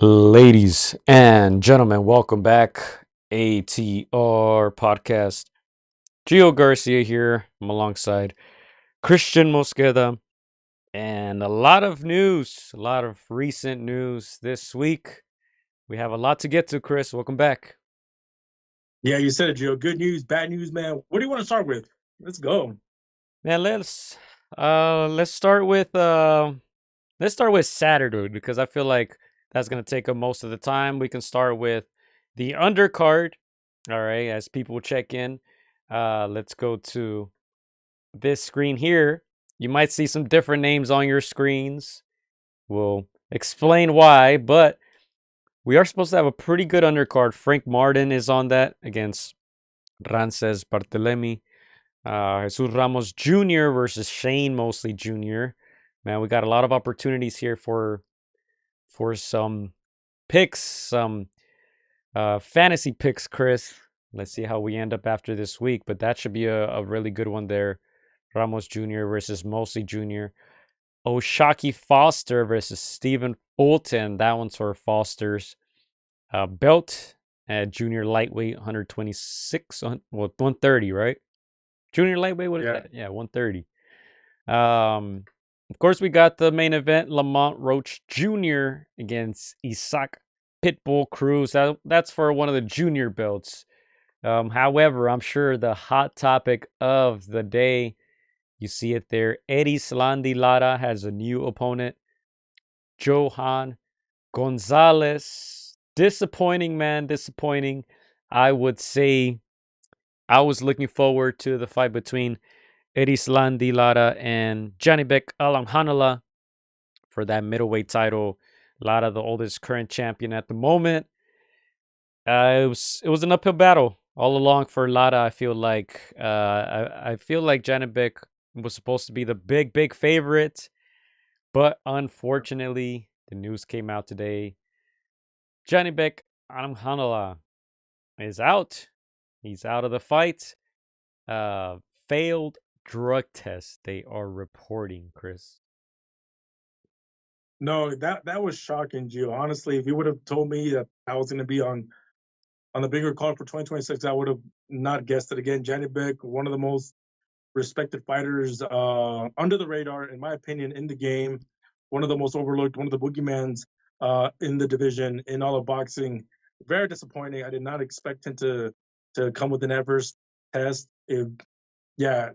Ladies and gentlemen, welcome back. ATR podcast. Gio Garcia here. I'm alongside Christian Mosqueda. And a lot of news, a lot of recent news this week. We have a lot to get to, Chris. Welcome back. Yeah, you said it, Joe. Good news, bad news, man. What do you want to start with? Let's go. Man, let's start with Saturday because I feel like that's gonna take up most of the time. We can start with the undercard. All right, as people check in. Let's go to this screen here. You might see some different names on your screens. We'll explain why, but we are supposed to have a pretty good undercard. Frank Martin is on that against Rances Barthelemy. Jesus Ramos Jr. versus Shane Mosley Jr. Man, we got a lot of opportunities here for some picks, some fantasy picks, Chris. Let's see how we end up after this week, but that should be a really good one there. Ramos Jr. versus Mosley Jr. Oshaki Foster versus Stephen Fulton. That one's for Foster's. Belt at junior lightweight, 126, 130, right? Junior lightweight, what is Yeah. that? Yeah, 130. Of course, we got the main event, Lamont Roach Jr. against Isaac Pitbull Cruz. That's for one of the junior belts. However, I'm sure the hot topic of the day, you see it there, Erislandy Lara has a new opponent, Johan Gonzalez. Disappointing, man, disappointing. I would say I was looking forward to the fight between Erislandy Lara and Janibek Alamhanala for that middleweight title. Lara, the oldest current champion at the moment. It was an uphill battle all along for Lara. I feel like I feel like Janibek was supposed to be the big favorite, but unfortunately, the news came out today. Janibek Alamhanala is out. He's out of the fight. Uh, Failed drug test. They are reporting, Chris. No, that was shocking, Gio. Honestly, if you would have told me that I was going to be on the bigger card for 2026, I would have not guessed it again. Janibek, one of the most respected fighters under the radar, in my opinion, in the game. One of the most overlooked, one of the boogeymans in the division, in all of boxing. Very disappointing. I did not expect him to come with an adverse test. Yeah,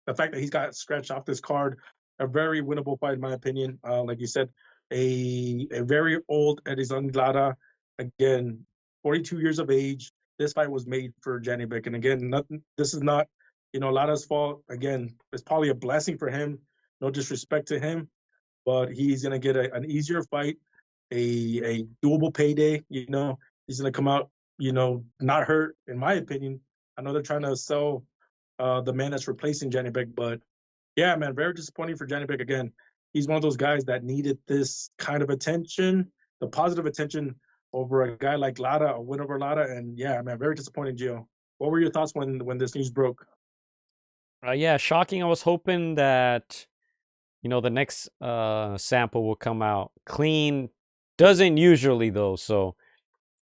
the fact that he's got scratched off this card, a very winnable fight in my opinion. Like you said, a very old Edison Lara, again, 42 years of age. This fight was made for Janibek, and again, nothing. This is not, Lara's fault. Again, it's probably a blessing for him. No disrespect to him, but he's gonna get an easier fight, a doable payday. He's gonna come out, not hurt. In my opinion, I know they're trying to sell the man that's replacing Janibek. But yeah, man, very disappointing for Janibek again. He's one of those guys that needed this kind of attention, the positive attention over a guy like Lara, a win over Lara. And yeah, man, very disappointing, Gio. What were your thoughts when this news broke? Yeah, shocking. I was hoping that the next sample will come out clean. Doesn't usually though. So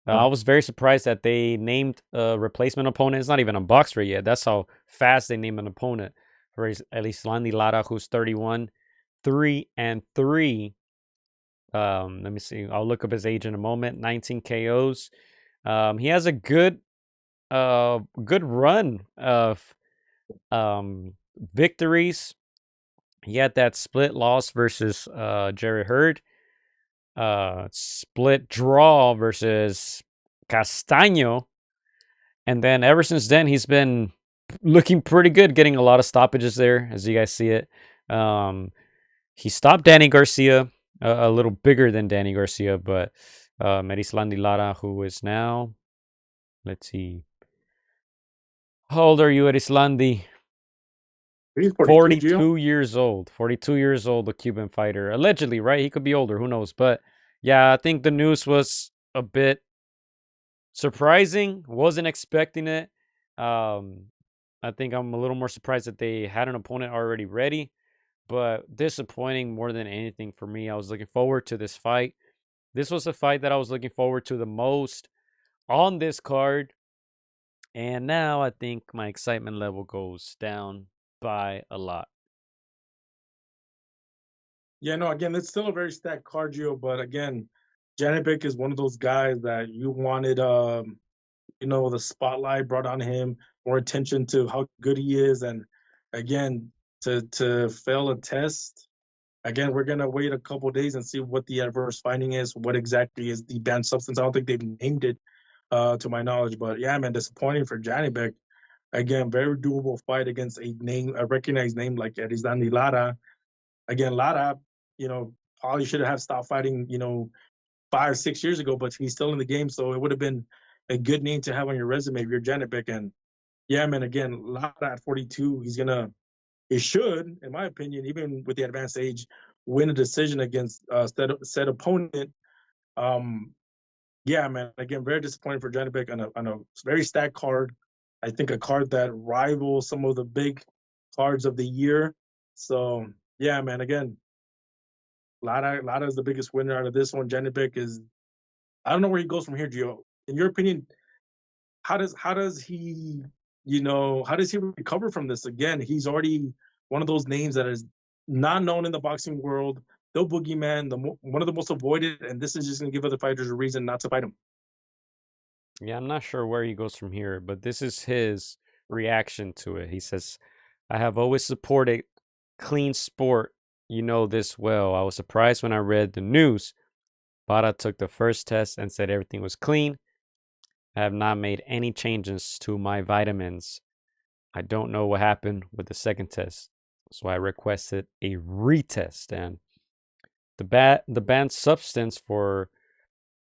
I was very surprised that they named a replacement opponent. It's not even unboxed for yet. That's how fast they name an opponent for at least Landy Lara, who's 31, 3-3. Let me see. I'll look up his age in a moment. 19 KOs. He has a good run of victories. He had that split loss versus Jerry Hurd, split draw versus Castaño, and then ever since then he's been looking pretty good, getting a lot of stoppages there, as you guys see it. He stopped Danny Garcia, a little bigger than Danny Garcia, but Merislandi Lara, who is now, let's see, how old are you, Erislandi? He's 42, Gio. 42 years old. 42 years old, a Cuban fighter. Allegedly, right? He could be older. Who knows? But yeah, I think the news was a bit surprising. Wasn't expecting it. Um, I think I'm a little more surprised that they had an opponent already ready, but disappointing more than anything for me. I was looking forward to this fight. This was a fight that I was looking forward to the most on this card. And now I think my excitement level goes down by a lot. Yeah, no, again, it's still a very stacked card, Gio, but again, Janibek is one of those guys that you wanted the spotlight brought on him, more attention to how good he is, and again, to fail a test. Again, we're gonna wait a couple days and see what the adverse finding is, what exactly is the banned substance. I don't think they've named it, to my knowledge, but yeah, man, disappointing for Janibek. Again, very doable fight against a recognized name like Erizandi Lara. Again, Lara, probably should have stopped fighting, 5 or 6 years ago, but he's still in the game, so it would have been a good name to have on your resume if you're Janibek. And yeah, man, again, Lara at 42, he should, in my opinion, even with the advanced age, win a decision against said opponent. Um, yeah, man, again, very disappointing for Janibek on a very stacked card. I think a card that rivals some of the big cards of the year. So yeah, man, again, Lara is the biggest winner out of this one. Janibek is, I don't know where he goes from here, Gio. In your opinion, how does he how does he recover from this? Again, he's already one of those names that is not known in the boxing world. The boogeyman, one of the most avoided, and this is just going to give other fighters a reason not to fight him. Yeah, I'm not sure where he goes from here, but this is his reaction to it. He says, I have always supported clean sport. You know this well. I was surprised when I read the news. Bada took the first test and said everything was clean. I have not made any changes to my vitamins. I don't know what happened with the second test, so I requested a retest. And the banned substance for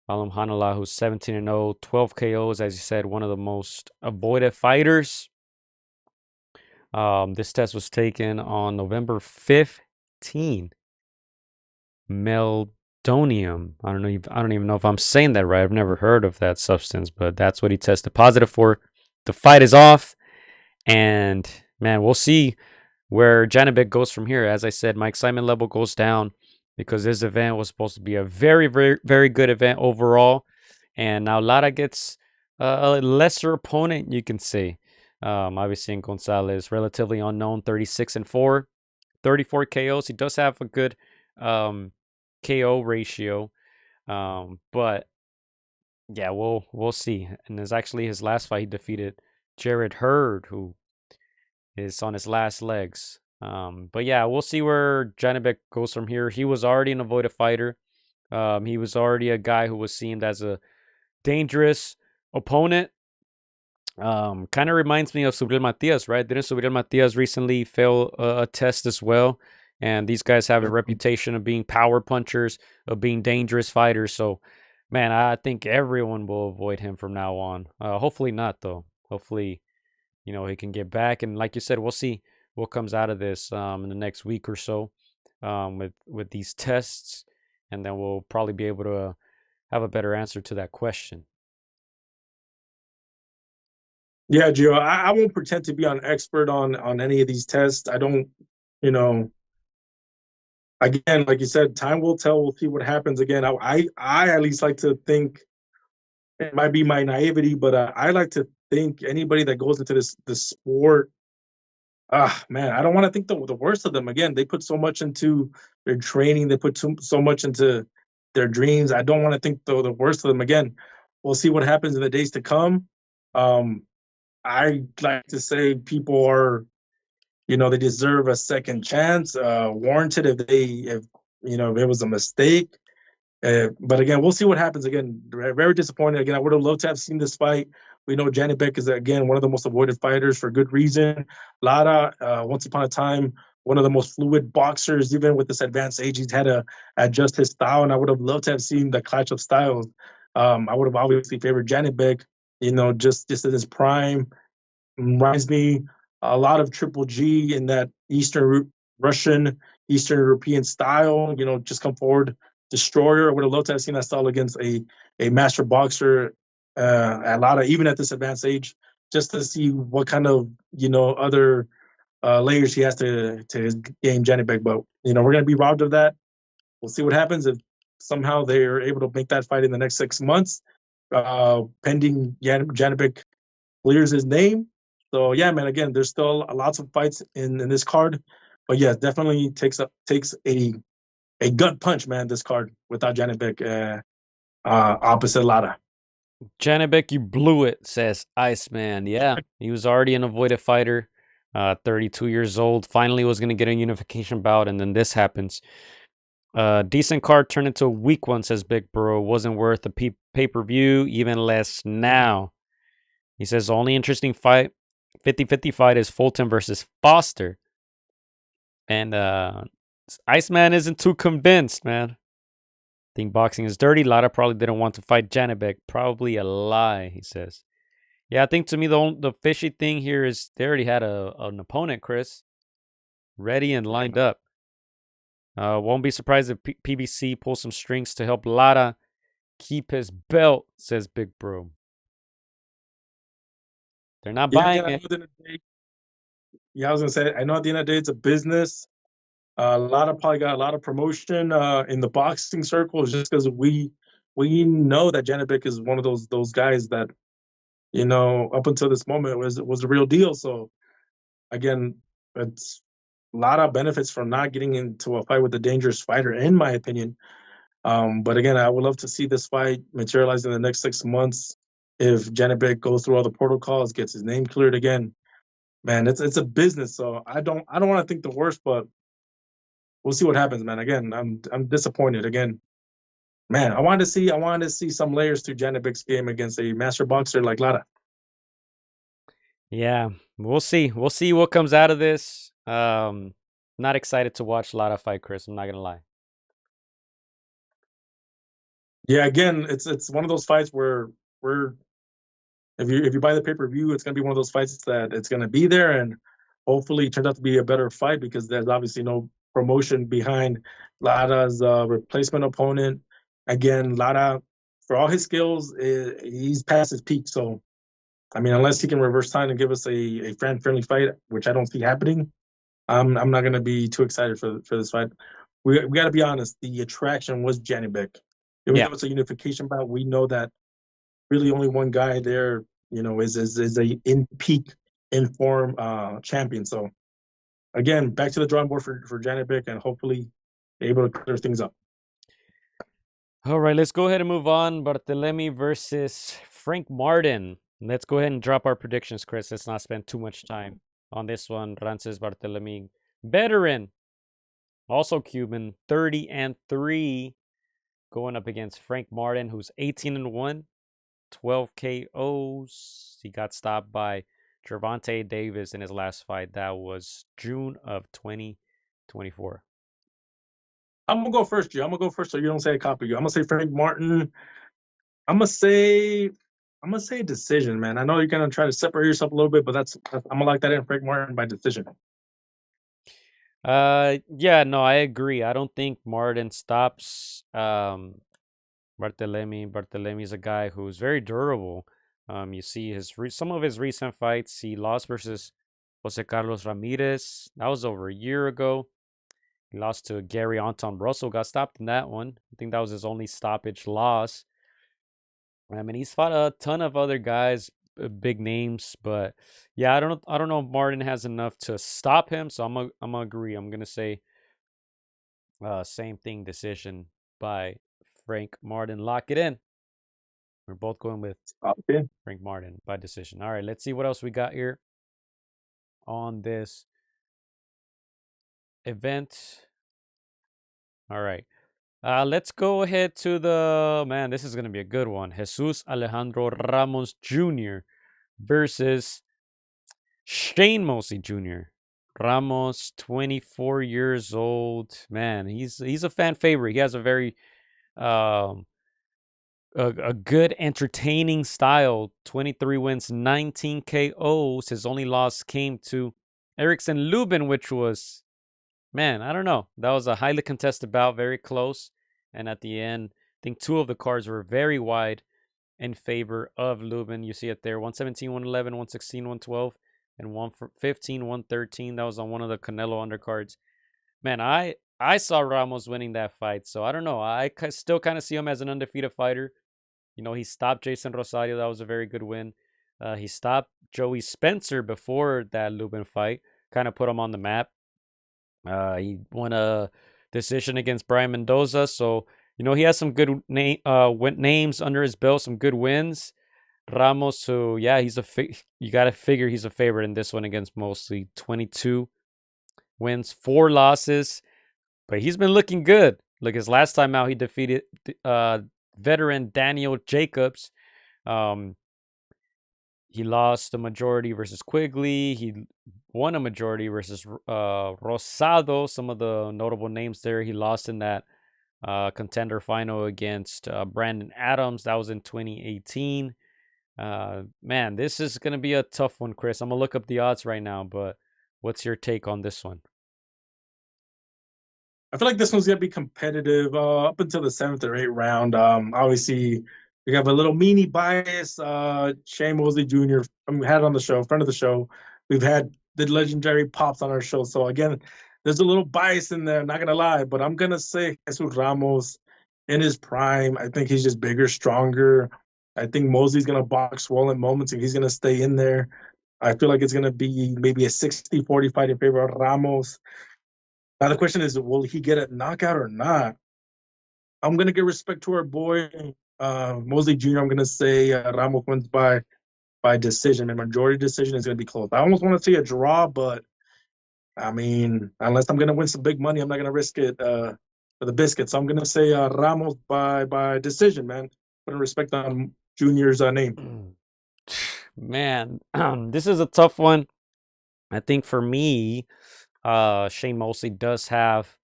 Alam Hanala, who's 17-0, 12 KOs, as you said, one of the most avoided fighters. This test was taken on November 15. Meldonium. I don't know. I don't even know if I'm saying that right. I've never heard of that substance, but that's what he tested positive for. The fight is off, and man, we'll see where Janibek goes from here. As I said, my excitement level goes down because this event was supposed to be a very, very, very good event overall. And now Lara gets a lesser opponent, you can say. Obviously, in Gonzalez, relatively unknown, 36-4, 34 KOs. He does have a good KO ratio, but yeah, we'll see. And it's actually his last fight. He defeated Jared Hurd, who is on his last legs. But yeah, we'll see where Janibek goes from here. He was already an avoided fighter. He was already a guy who was seen as a dangerous opponent. Kind of reminds me of Subriel Matias, right? Didn't Subriel Matias recently fail a test as well? And these guys have a reputation of being power punchers, of being dangerous fighters. So, man, I think everyone will avoid him from now on. Hopefully not, though. Hopefully, he can get back. And like you said, we'll see what comes out of this in the next week or so with these tests, and then we'll probably be able to have a better answer to that question. Yeah, Gio, I won't pretend to be an expert on any of these tests. I don't, you know, again, like you said, time will tell. We'll see what happens. Again, I at least like to think it might be my naivety, but I like to think anybody that goes into this sport, man, I don't want to think the worst of them. Again, they put so much into their training, they put so much into their dreams. I don't want to think the worst of them. Again, we'll see what happens in the days to come. Um, I like to say people are, they deserve a second chance, warranted if it was a mistake. But again, we'll see what happens. Again, very disappointed. Again, I would have loved to have seen this fight. We know Janibek is, again, one of the most avoided fighters for good reason. Lara, once upon a time, one of the most fluid boxers. Even with this advanced age, he's had to adjust his style, and I would have loved to have seen the clash of styles. I would have obviously favored Janibek, just in his prime. Reminds me a lot of Triple G in that Eastern Russian, Eastern European style. Just come forward, destroyer. I would have loved to have seen that style against a master boxer, a lot of, even at this advanced age, just to see what kind of other layers he has to his game, Janibek. But we're gonna be robbed of that. We'll see what happens. If somehow they're able to make that fight in the next 6 months, pending Janibek clears his name. So yeah, man. Again, there's still lots of fights in this card, but yeah, definitely takes a gut punch, man. This card without Janibek opposite Lara. Janibek, you blew it, says Iceman. Yeah, he was already an avoided fighter, 32 years old. Finally was going to get a unification bout, and then this happens. Decent card turned into a weak one, says Big Bro. Wasn't worth a pay-per-view, even less now. He says the only interesting fight, 50-50 fight, is Fulton versus Foster. And Iceman isn't too convinced, man. Think boxing is dirty. Lara probably didn't want to fight Janibek. Probably a lie, he says. Yeah, I think to me the fishy thing here is they already had an opponent, Chris, ready and lined up. Won't be surprised if PBC pulls some strings to help Lara keep his belt, says Big Bro. They're not Yeah, buying again, I know it. at the end of the day, yeah, I was gonna say, I know at the end of the day, it's a business. A lot of probably got a lot of promotion in the boxing circles just because we know that Janibek is one of those guys that up until this moment was the real deal. So again, it's a lot of benefits from not getting into a fight with a dangerous fighter, in my opinion. But again, I would love to see this fight materialize in the next 6 months. If Janibek goes through all the protocols, gets his name cleared again, man, it's a business. So I don't want to think the worst, but we'll see what happens, man. Again, I'm disappointed. Again, man, I wanted to see some layers to Janibek's game against a master boxer like Lara. Yeah, we'll see. We'll see what comes out of this. Not excited to watch Lara fight Chris. I'm not gonna lie. Yeah, again, it's one of those fights where we're if you buy the pay-per-view, it's gonna be one of those fights that it's gonna be there, and hopefully it turns out to be a better fight because there's obviously no promotion behind Lara's replacement opponent. Again, Lara, for all his skills, he's past his peak. So I mean, unless he can reverse time and give us a fan-friendly fight, which I don't see happening, I'm not gonna be too excited for this fight. We got to be honest. The attraction was Janibek. Even Yeah. though it's a unification bout, we know that really only one guy there, is a in peak in form champion. So again, back to the drawing board for Janibek, and hopefully able to clear things up. All right, let's go ahead and move on. Barthelemy versus Frank Martin. Let's go ahead and drop our predictions, Chris. Let's not spend too much time on this one. Rances Barthelemy, veteran, also Cuban, 30-3, going up against Frank Martin, who's 18-1, 12 KOs. He got stopped by Gervonta Davis in his last fight. That was June of 2024. I'm gonna go first, G. I'm gonna go first, so you don't say a copy. I'm gonna say Frank Martin. I'm gonna say I'm gonna say decision, man. I know you're gonna try to separate yourself a little bit, but I'm gonna like that in Frank Martin by decision. Yeah, no, I agree. I don't think Martin stops Barthelemy. Barthelemy's a guy who's very durable. You see some of his recent fights. He lost versus Jose Carlos Ramirez. That was over a year ago. He lost to Gary Anton Russell. Got stopped in that one. I think that was his only stoppage loss. I mean, he's fought a ton of other guys, big names, but yeah, I don't know if Martin has enough to stop him. So I'm gonna agree. I'm gonna say same thing, decision by Frank Martin. Lock it in. We're both going with Okay. Frank Martin by decision. All right, let's see what else we got here on this event. All right. Let's go ahead to the man. This is gonna be a good one. Jesus Alejandro Ramos Jr. versus Shane Mosley Jr. Ramos, 24 years old. Man, he's a fan favorite. He has a very um a good entertaining style. 23 wins, 19 KOs. His only loss came to Erickson Lubin, which was, man, I don't know. That was a highly contested bout, very close. And at the end, I think two of the cards were very wide in favor of Lubin. You see it there, 117, 111, 116, 112, and 115, 113. That was on one of the Canelo undercards. Man, I saw Ramos winning that fight, so I don't know. I still kind of see him as an undefeated fighter. You know, he stopped Jason Rosario. That was a very good win. He stopped Joey Spencer before that Lubin fight, kind of put him on the map. He won a decision against Brian Mendoza, so you know he has some good names under his belt, some good wins. Ramos, so yeah, you got to figure he's a favorite in this one against Mosley. 22 wins, 4 losses, but he's been looking good. Look, his last time out, he defeated veteran Daniel Jacobs. Um, he lost a majority versus Quigley. He won a majority versus Rosado. Some of the notable names there. He lost in that contender final against Brandon Adams. That was in 2018. Man, this is going to be a tough one, Chris. I'm going to look up the odds right now, but what's your take on this one? I feel like this one's gonna be competitive up until the seventh or eighth round. Obviously, we have a little mini bias. Shane Mosley Jr. We had it on the show, friend of the show. We've had the legendary Pops on our show. So again, there's a little bias in there. Not gonna lie, but I'm gonna say Jesus Ramos in his prime. I think he's just bigger, stronger. I think Mosley's gonna box swollen moments and he's gonna stay in there. I feel like it's gonna be maybe a 60-40 fight in favor of Ramos. Now the question is, will he get a knockout or not? I'm gonna give respect to our boy Mosley Jr. I'm gonna say Ramos wins by decision. A majority decision is gonna be close. I almost want to see a draw, but I mean, unless I'm gonna win some big money, I'm not gonna risk it for the biscuit. So I'm gonna say Ramos by decision, man. Putting respect on Junior's name. Man, this is a tough one. I think for me, Shane Mosley does have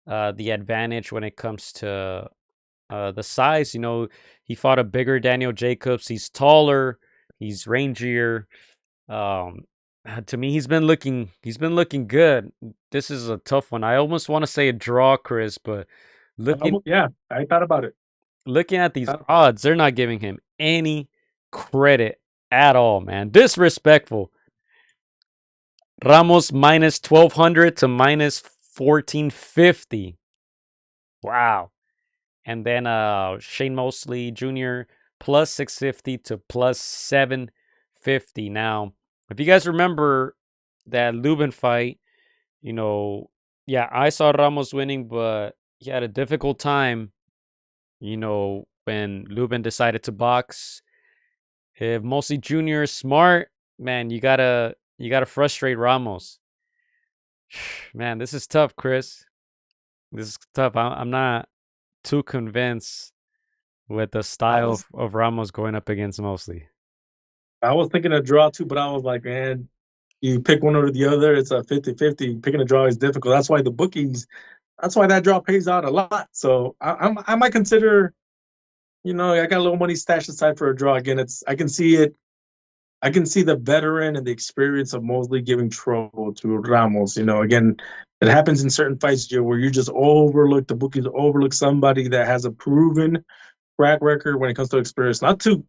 the advantage when it comes to the size. You know, he fought a bigger Daniel Jacobs. He's taller. He's rangier. Um, to me, he's been looking good. This is a tough one. I almost want to say a draw, Chris, but looking Yeah, I thought about it. looking at these odds, they're not giving him any credit at all, man. Disrespectful. Ramos minus 1200 to minus 1450. Wow. And then Shane Mosley Jr. plus 650 to plus 750. Now, if you guys remember that Lubin fight, you know, yeah, I saw Ramos winning, but he had a difficult time, when Lubin decided to box. If Mosley Jr. is smart, man, you gotta frustrate Ramos. Man, this is tough, Chris. This is tough. I'm not too convinced with the I style was of Ramos going up against Mosley. I was thinking a draw too, but I was like, man, you pick one or the other, it's a 50-50. Picking a draw is difficult. That's why that draw pays out a lot. So I might consider, I got a little money stashed aside for a draw. Again, I can see it. I can see the veteran and the experience of Mosley giving trouble to Ramos. Again, it happens in certain fights, Joe, where you just overlook the bookies, overlook somebody that has a proven track record when it comes to experience. Not to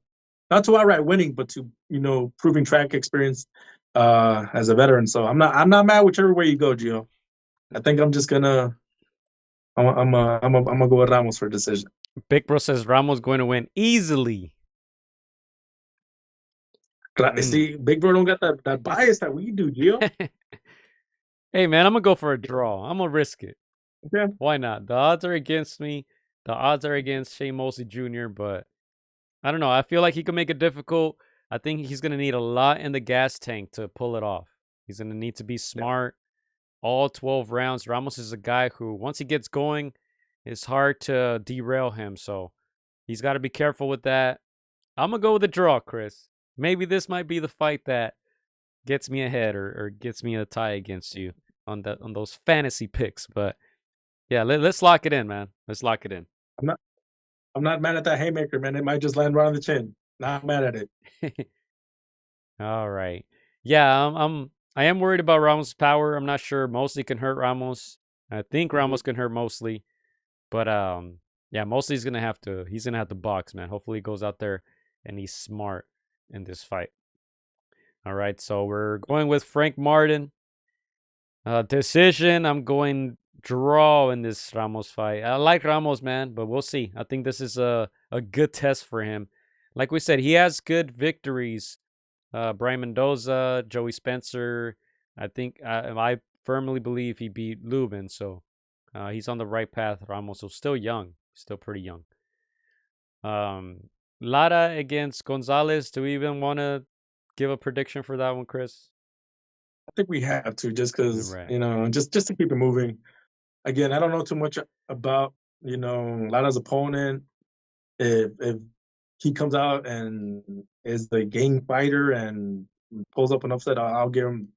outright winning, but to proving track experience as a veteran. So I'm not mad whichever way you go, Gio. I think I'm just gonna I'm gonna go with Ramos for a decision. Big Bro says Ramos going to win easily. Mm. See, Big Bro don't got that bias that we do, Gio. Hey man, I'm gonna go for a draw. I'm gonna risk it. Yeah. Why not? The odds are against me. The odds are against Shane Mosley Jr., but I don't know. I feel like he can make it difficult. I think he's gonna need a lot in the gas tank to pull it off. He's gonna need to be smart all 12 rounds. Ramos is a guy who, once he gets going, it's hard to derail him. So he's got to be careful with that. I'm gonna go with a draw, Chris. Maybe this might be the fight that gets me ahead or gets me a tie against you on those fantasy picks. But yeah, let's lock it in, man. Let's lock it in. I'm not I'm not mad at that haymaker, man. It might just land right on the chin. Not mad at it. All right. Yeah, I am worried about Ramos' power. I'm not sure Mosley can hurt Ramos. I think Ramos can hurt Mosley, but yeah, Mosley's he's gonna have to box, man. Hopefully he goes out there and he's smart in this fight. All right, so we're going with Frank Martin. Decision. I'm going draw in this Ramos fight. I like Ramos, man, but we'll see. I think this is a good test for him. Like we said, he has good victories. Brian Mendoza, Joey Spencer. I think I firmly believe he beat Lubin, so he's on the right path. Ramos is still young, still pretty young. Lara against Gonzalez. Do we even want to give a prediction for that one, Chris? I think we have to just because Right. just to keep it moving. Again, I don't know too much about Lara's opponent. If he comes out and is the gang fighter and pulls up an upset, I'll give him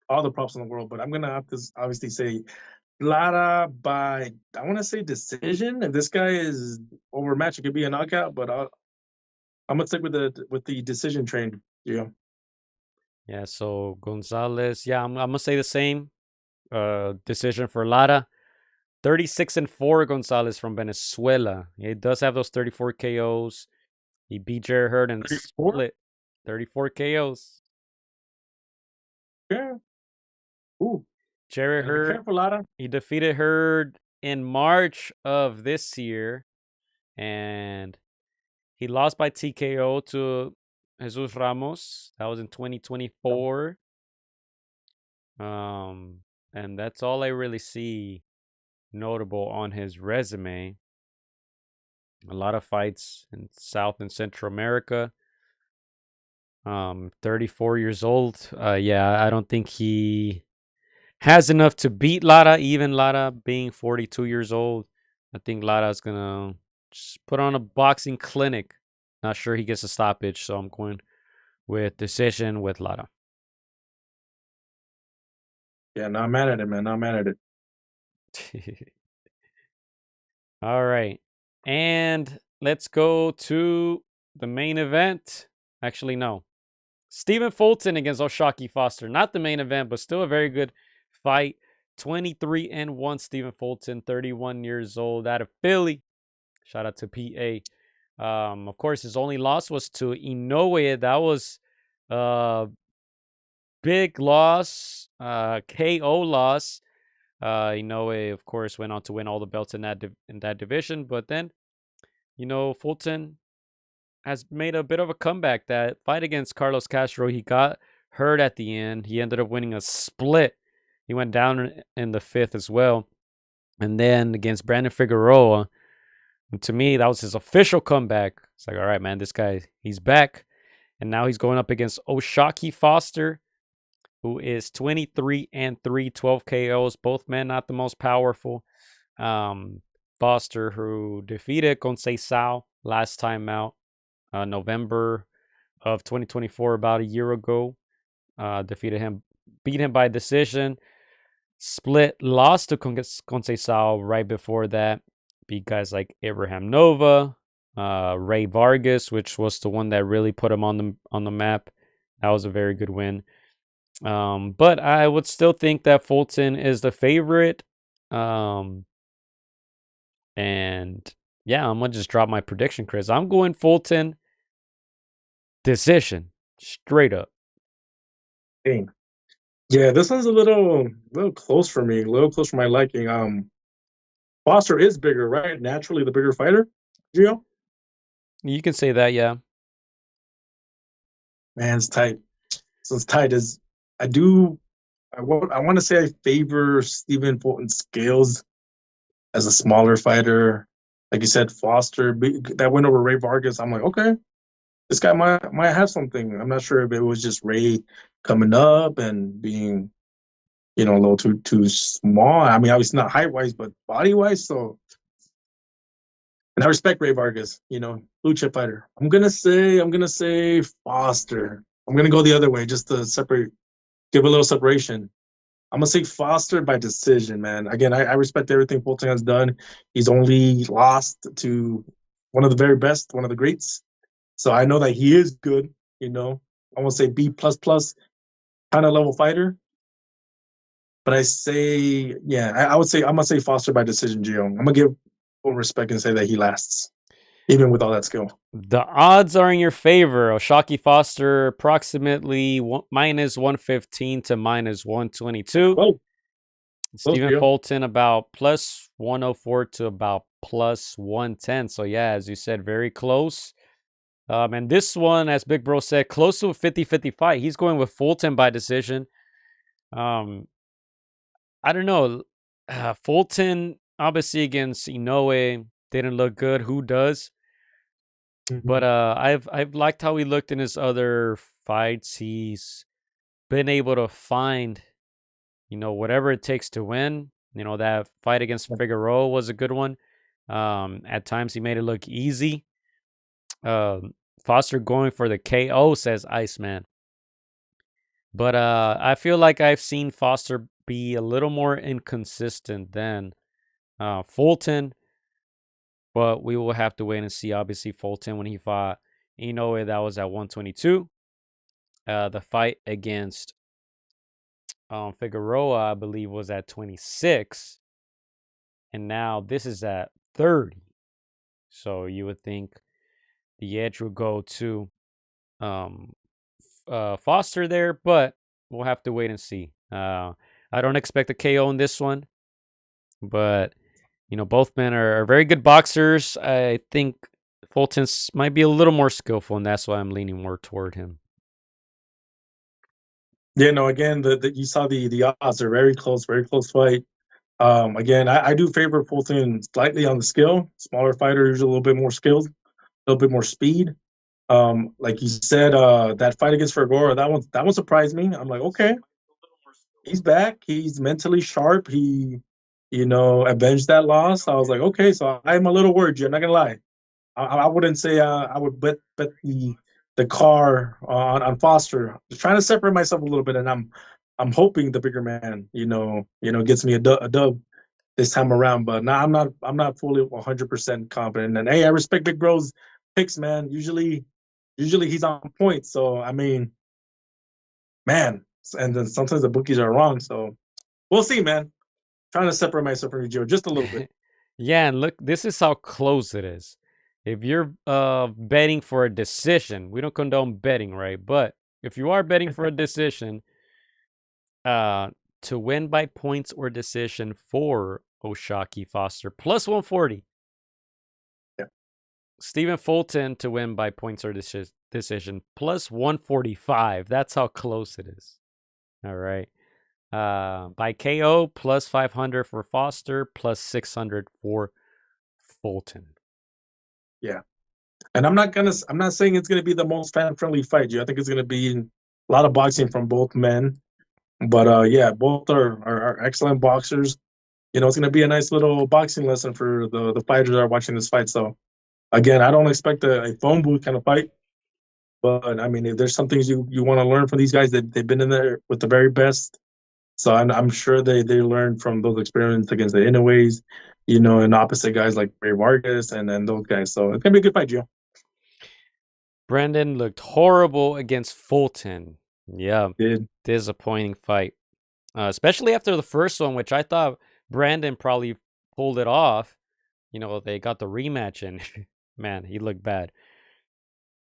all the props in the world. But I'm gonna have to obviously say Lara by, I want to say, decision. If this guy is overmatched, it could be a knockout. But I'm gonna stick with the decision train. Yeah. Yeah. So Gonzalez. Yeah, I'm gonna say the same. Decision for Lara. 36-4 Gonzalez from Venezuela. He does have those 34 KOs. He beat Jerry Hurd in a 34? split. 34 KOs. Yeah. Ooh, Jerry gotta be Hurd, careful, Lara. he defeated Hurd in March of this year, and he lost by TKO to Jesus Ramos. That was in 2024. Um, and that's all I really see notable on his resume. A lot of fights in South and Central America. 34 years old. Yeah, I don't think he has enough to beat Lara, even Lara being 42 years old. I think Lara's gonna just put on a boxing clinic. Not sure he gets a stoppage, so I'm going with decision with Lara. Yeah, not mad at it, man. Not mad at it. All right. And let's go to the main event. Actually, no. Stephen Fulton against Oshaki Foster. Not the main event, but still a very good fight. 23-1 Stephen Fulton, 31 years old, out of Philly. Shout out to PA. Of course, his only loss was to Inoue. That was a big loss, KO loss. Inoue, of course, went on to win all the belts in that division. But then, Fulton has made a bit of a comeback. That fight against Carlos Castro, he got hurt at the end. He ended up winning a split. He went down in the fifth as well. And then against Brandon Figueroa, and to me, that was his official comeback. It's like, all right, man, this guy, he's back. And now he's going up against Oshaki Foster, who is 23-3, 12 KOs. Both men not the most powerful. Foster, who defeated Conceição last time out, November of 2024, about a year ago. Defeated him, beat him by decision. Split, lost to Conceição right before that. Beat guys like Abraham Nova, Ray Vargas, which was the one that really put him on the map. That was a very good win. But I would still think that Fulton is the favorite. And yeah, I'm gonna just drop my prediction, Chris. I'm going Fulton decision, straight up. Dang. Yeah, this one's a little close for me, a little close for my liking. Foster is bigger, right? Naturally, the bigger fighter. Gio, You can say that, yeah. man, it's tight. So it's tight. As I do, I want to say I favor Stephen Fulton's skills as a smaller fighter. Like you said, Foster that went over Ray Vargas. I'm like, okay, this guy might have something. I'm not sure if it was just Ray coming up and being, a little too small. I mean, obviously not height wise, but body wise. So, and I respect Ray Vargas. Blue chip fighter. I'm gonna say Foster. I'm gonna go the other way just to separate, give a little separation. I'm gonna say Foster by decision, man. Again, I respect everything Fulton has done. He's only lost to one of the very best, one of the greats. So I know that he is good. I won't say B plus kind of level fighter, but I say, yeah, I would say I'm gonna say Foster by decision, Gio. I'm gonna give full respect and say that he lasts, even with all that skill. The odds are in your favor. Oshaki Foster approximately minus 115 to minus 122. Well, Close Stephen deal. Fulton about plus 104 to about plus 110. So yeah, as you said, very close. And this one, as Big Bro said, close to a 50-50 fight. He's going with Fulton by decision. Um, I don't know. Fulton, obviously against Inoue, didn't look good. Who does? But Mhm. I've liked how he looked in his other fights. He's been able to find, whatever it takes to win. That fight against Figueroa was a good one. At times he made it look easy. Um, Foster going for the KO, says Iceman. But I feel like I've seen Foster be a little more inconsistent than Fulton. But we will have to wait and see. Obviously, Fulton, when he fought Inoue, that was at 122. The fight against Figueroa, I believe, was at 26. And now this is at 30. So you would think the edge would go to um, Foster there, but we'll have to wait and see. I don't expect a KO in this one, but both men are very good boxers. I think Fulton's might be a little more skillful, and that's why I'm leaning more toward him. Yeah, no, again, you saw the odds are very close fight. Again, I do favor Fulton slightly on the skill. Smaller fighter, usually a little bit more skills, a little bit more speed. Like you said, that fight against Vergora, that one surprised me. I'm like, okay, he's back. He's mentally sharp. He, avenged that loss. I was like, okay, so I'm a little worried. You're not gonna lie. I wouldn't say I would bet the car on Foster. Just trying to separate myself a little bit, and I'm hoping the bigger man, gets me a dub this time around. But no, I'm not fully 100% confident. And hey, I respect Big Bro's picks, man. Usually he's on point. So I mean, man, and then sometimes the bookies are wrong. So we'll see, man. Trying to separate myself from you, Joe, just a little bit. Yeah, and look, this is how close it is. If you're betting for a decision, we don't condone betting, right? But if you are betting for a decision, uh, to win by points or decision for Oshaki Foster plus 140. Yeah. Stephen Fulton to win by points or decision plus 145. That's how close it is. All right. By KO plus 500 for Foster, plus 600 for Fulton. Yeah. And I'm not saying it's gonna be the most fan friendly fight, Joe. I think it's gonna be a lot of boxing from both men. But yeah, both are excellent boxers. It's gonna be a nice little boxing lesson for the fighters that are watching this fight. So again, I don't expect a phone booth kind of fight. But I mean, if there's some things you want to learn from these guys, they've been in there with the very best. So I'm sure they learned from those experiments against the Inoues, and opposite guys like Ray Vargas and those guys. So it's gonna be a good fight, Joe. Brandon looked horrible against Fulton. Yeah, Did disappointing fight. Especially after the first one, which I thought Brandon probably pulled it off. They got the rematch, and man, he looked bad.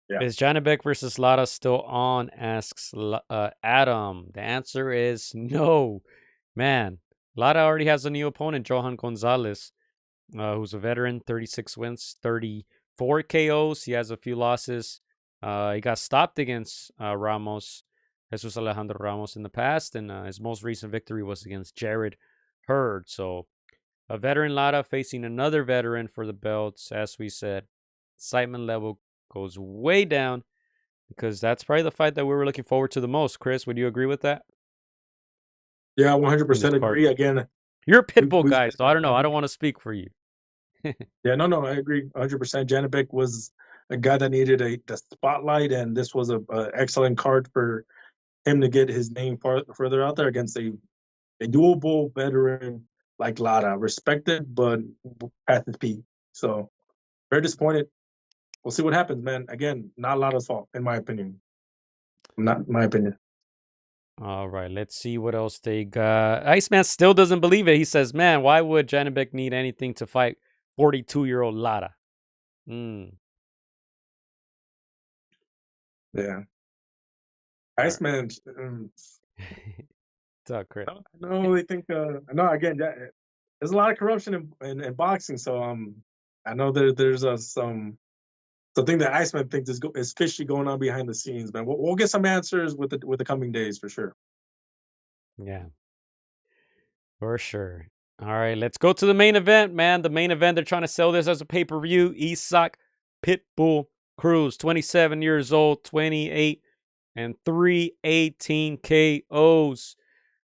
Yeah. Is Janibek versus Lara still on? Asks Adam. The answer is no. Man, Lara already has a new opponent, Johan Gonzalez, who's a veteran, 36 wins, 34 KOs. He has a few losses. He got stopped against Ramos, Jesus Alejandro Ramos in the past, and his most recent victory was against Jared Hurd. So a veteran Lara facing another veteran for the belts. As we said, excitement level goes way down because that's probably the fight that we were looking forward to the most. Chris, would you agree with that Yeah, in this 100% card? agree. Again, You're a we Pitbull we guy, so I don't know. I don't want to speak for you. yeah, no, I agree 100%. Janibek was a guy that needed the spotlight, and this was a excellent card for him to get his name further out there against a doable veteran like Lara, respected but at his peak. So very disappointed. We'll see what happens, man. Again, not Lara's fault, in my opinion. Not my opinion. All right, let's see what else they got. Iceman still doesn't believe it. He says, "Man, why would Janibek need anything to fight 42-year-old Lara?" Mm. Yeah, All Iceman. Talk Chris. No, they think. No, again, there's a lot of corruption in boxing. So I know there's something that Iceman thinks is fishy going on behind the scenes, man. We'll get some answers with the coming days for sure. Yeah, for sure. All right, let's go to the main event, man. The main event, they're trying to sell this as a pay-per-view. Isak Pitbull Cruz, 27 years old, 28 and 318 KOs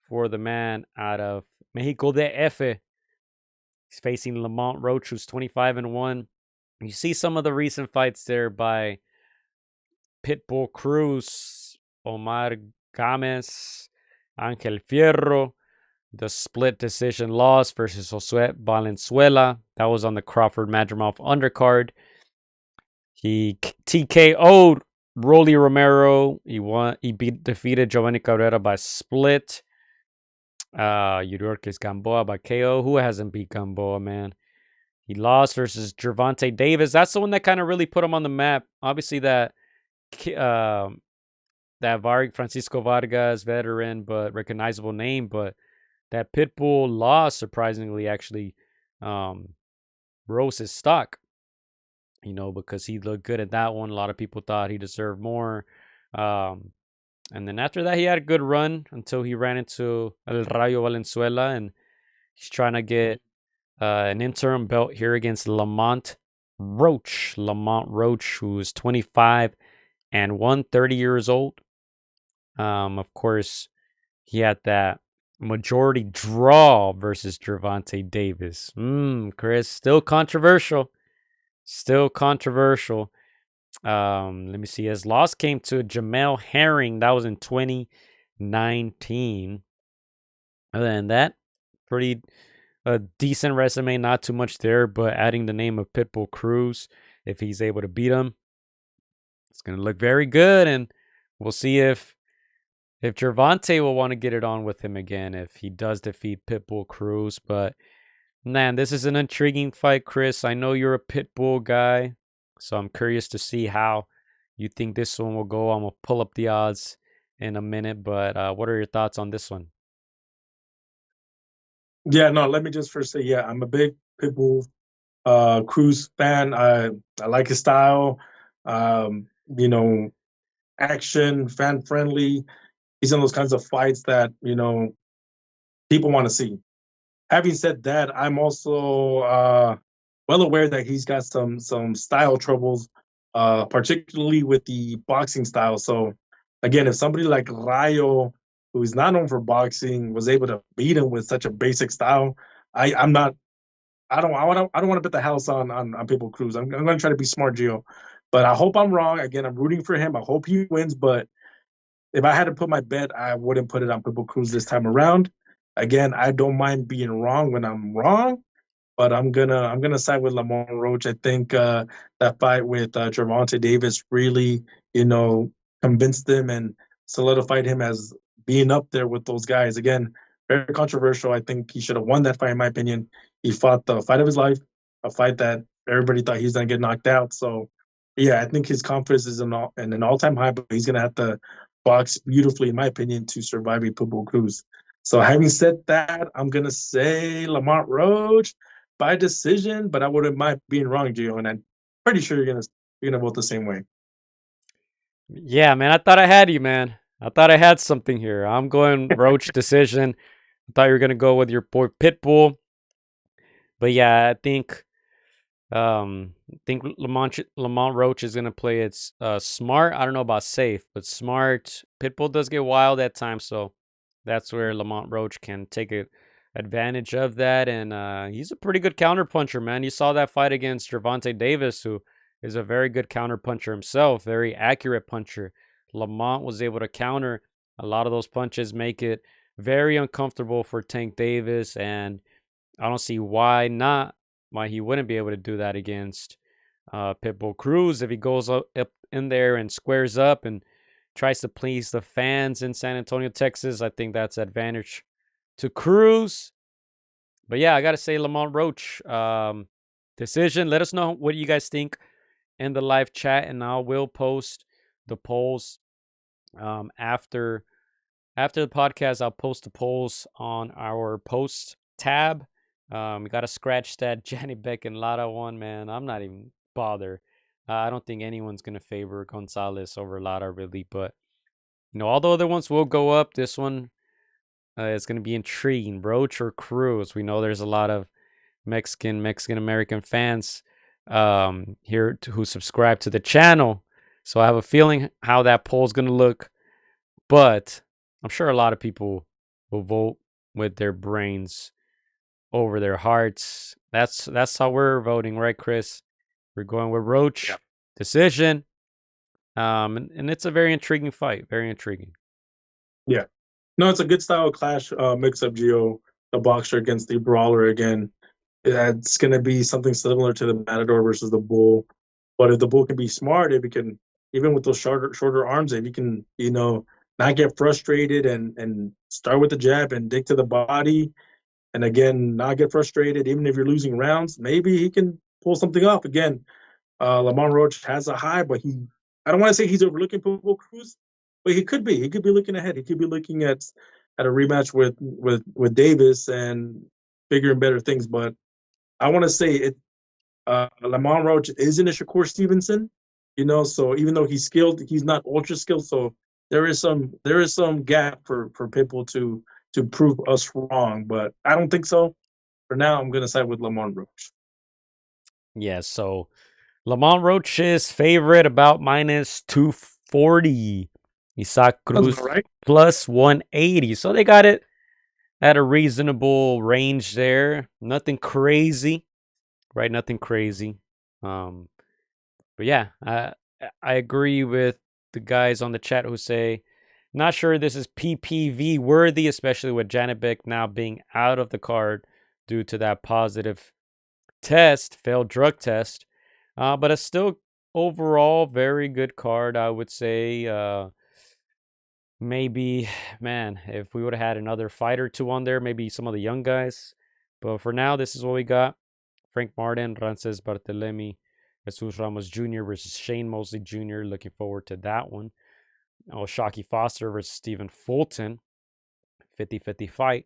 for the man out of Mexico DF. He's facing Lamont Roach, who's 25 and 1. You see some of the recent fights there by Pitbull Cruz, Omar Gomez, Angel Fierro, the split decision loss versus Josue Valenzuela. That was on the Crawford Madrimov undercard. He TKO'd Rolly Romero. He defeated Giovanni Cabrera by split. Yuriorkis Gamboa by KO. Who hasn't beat Gamboa, man? He lost versus Gervonta Davis. That's the one that kind of really put him on the map. Obviously, that Francisco Vargas veteran but recognizable name, but that Pitbull loss surprisingly actually rose his stock. Because he looked good at that one. A lot of people thought he deserved more. And then after that, he had a good run until he ran into El Rayo Valenzuela, and he's trying to get an interim belt here against Lamont Roach. Lamont Roach, who is 25 and 130 years old. Of course, he had that majority draw versus Gervonta Davis. Chris, still controversial. Still controversial. Let me see. His loss came to Jamel Herring. That was in 2019. Other than that, pretty a decent resume. Not too much there, but adding the name of Pitbull Cruz, if he's able to beat him, it's going to look very good. And we'll see if Gervonta will want to get it on with him again if he does defeat Pitbull Cruz. But man, this is an intriguing fight, Chris. I know you're a Pitbull guy, so I'm curious to see how you think this one will go. I'm going to pull up the odds in a minute, but what are your thoughts on this one? Yeah, no. Let me just first say, yeah, I'm a big Pitbull Cruz fan. I like his style. You know, action, fan friendly. He's in those kinds of fights that people want to see. Having said that, I'm also well aware that he's got some style troubles, particularly with the boxing style. So again, if somebody like Rayo, who is not known for boxing, was able to beat him with such a basic style, I'm not. I don't want to bet the house on Pitbull Cruz. I'm going to try to be smart, Gio, but I hope I'm wrong. Again, I'm rooting for him. I hope he wins, but if I had to put my bet, I wouldn't put it on Pitbull Cruz this time around. Again, I don't mind being wrong when I'm wrong, but I'm gonna side with Lamont Roach. I think that fight with Gervonta Davis really, convinced him and solidified him as being up there with those guys. Again, very controversial. I think he should have won that fight, in my opinion. He fought the fight of his life, a fight that everybody thought he was gonna get knocked out. So, yeah, I think his confidence is in an all-time high, but he's gonna have to box beautifully, in my opinion, to survive a Pitbull Cruz. So, having said that, I'm gonna say Lamont Roach by decision, but I wouldn't mind being wrong, Gio, and I'm pretty sure you're gonna vote the same way. Yeah, man, I thought I had you, man. I thought I had something here. I'm going Roach decision. I thought you were going to go with your boy Pitbull. But yeah, I think Lamont Roach is gonna play it smart. I don't know about safe, but smart. Pitbull does get wild at times, so that's where Lamont Roach can take advantage of that. And he's a pretty good counter puncher, man. You saw that fight against Gervonta Davis, who is a very good counter puncher himself, very accurate puncher. Lamont was able to counter a lot of those punches, make it very uncomfortable for Tank Davis, and I don't see why he wouldn't be able to do that against Pitbull Cruz if he goes up in there and squares up and tries to please the fans in San Antonio, Texas. I think that's advantage to Cruz. But yeah, I gotta say Lamont Roach decision. Let us know what you guys think in the live chat, and I will post the polls after after the podcast, I'll post the polls on our post tab. We got to scratch that Janibek and Lara one, man. I'm not even bothered. I don't think anyone's gonna favor Gonzalez over Lara really, but all the other ones will go up. This one is gonna be intriguing. Roach or Cruz? We know there's a lot of Mexican American fans here who subscribe to the channel, so I have a feeling how that poll's gonna look. But I'm sure a lot of people will vote with their brains over their hearts. That's how we're voting, right, Chris? We're going with Yeah. Roach decision. And it's a very intriguing fight. Very intriguing. Yeah. No, it's a good style clash mix up Gio, the boxer against the brawler again. It's going to be something similar to the Matador versus the Bull. But if the Bull can be smart, if he can, even with those shorter arms, if he can, not get frustrated and start with the jab and dig to the body, and again, not get frustrated, even if you're losing rounds, maybe he can pull something off. Again, Lamont Roach has a high, but I don't want to say he's overlooking Purple Cruz, but he could be. He could be looking ahead. He could be looking at a rematch with Davis and bigger and better things. But I want to say it. Lamont Roach isn't a Shakur Stevenson, So even though he's skilled, he's not ultra skilled. So there is some gap for people to prove us wrong. But I don't think so. For now, I'm gonna side with Lamont Roach. Yeah, so Lamont Roach's favorite about minus 240. Isaac Sounds about Cruz right. plus 180. So they got it at a reasonable range there. Nothing crazy, right? Nothing crazy. Um, but yeah, I agree with the guys on the chat who say, not sure this is PPV worthy, especially with Janibek now being out of the card due to that positive failed drug test. But it's still overall very good card, I would say. Maybe, man, if we would have had another fight or two on there, maybe some of the young guys. But for now, this is what we got. Frank Martin, Rances Barthelemy, Jesus Ramos Jr. versus Shane Mosley Jr. Looking forward to that one. Oh, Shockey Foster versus Stephen Fulton. 50-50 fight.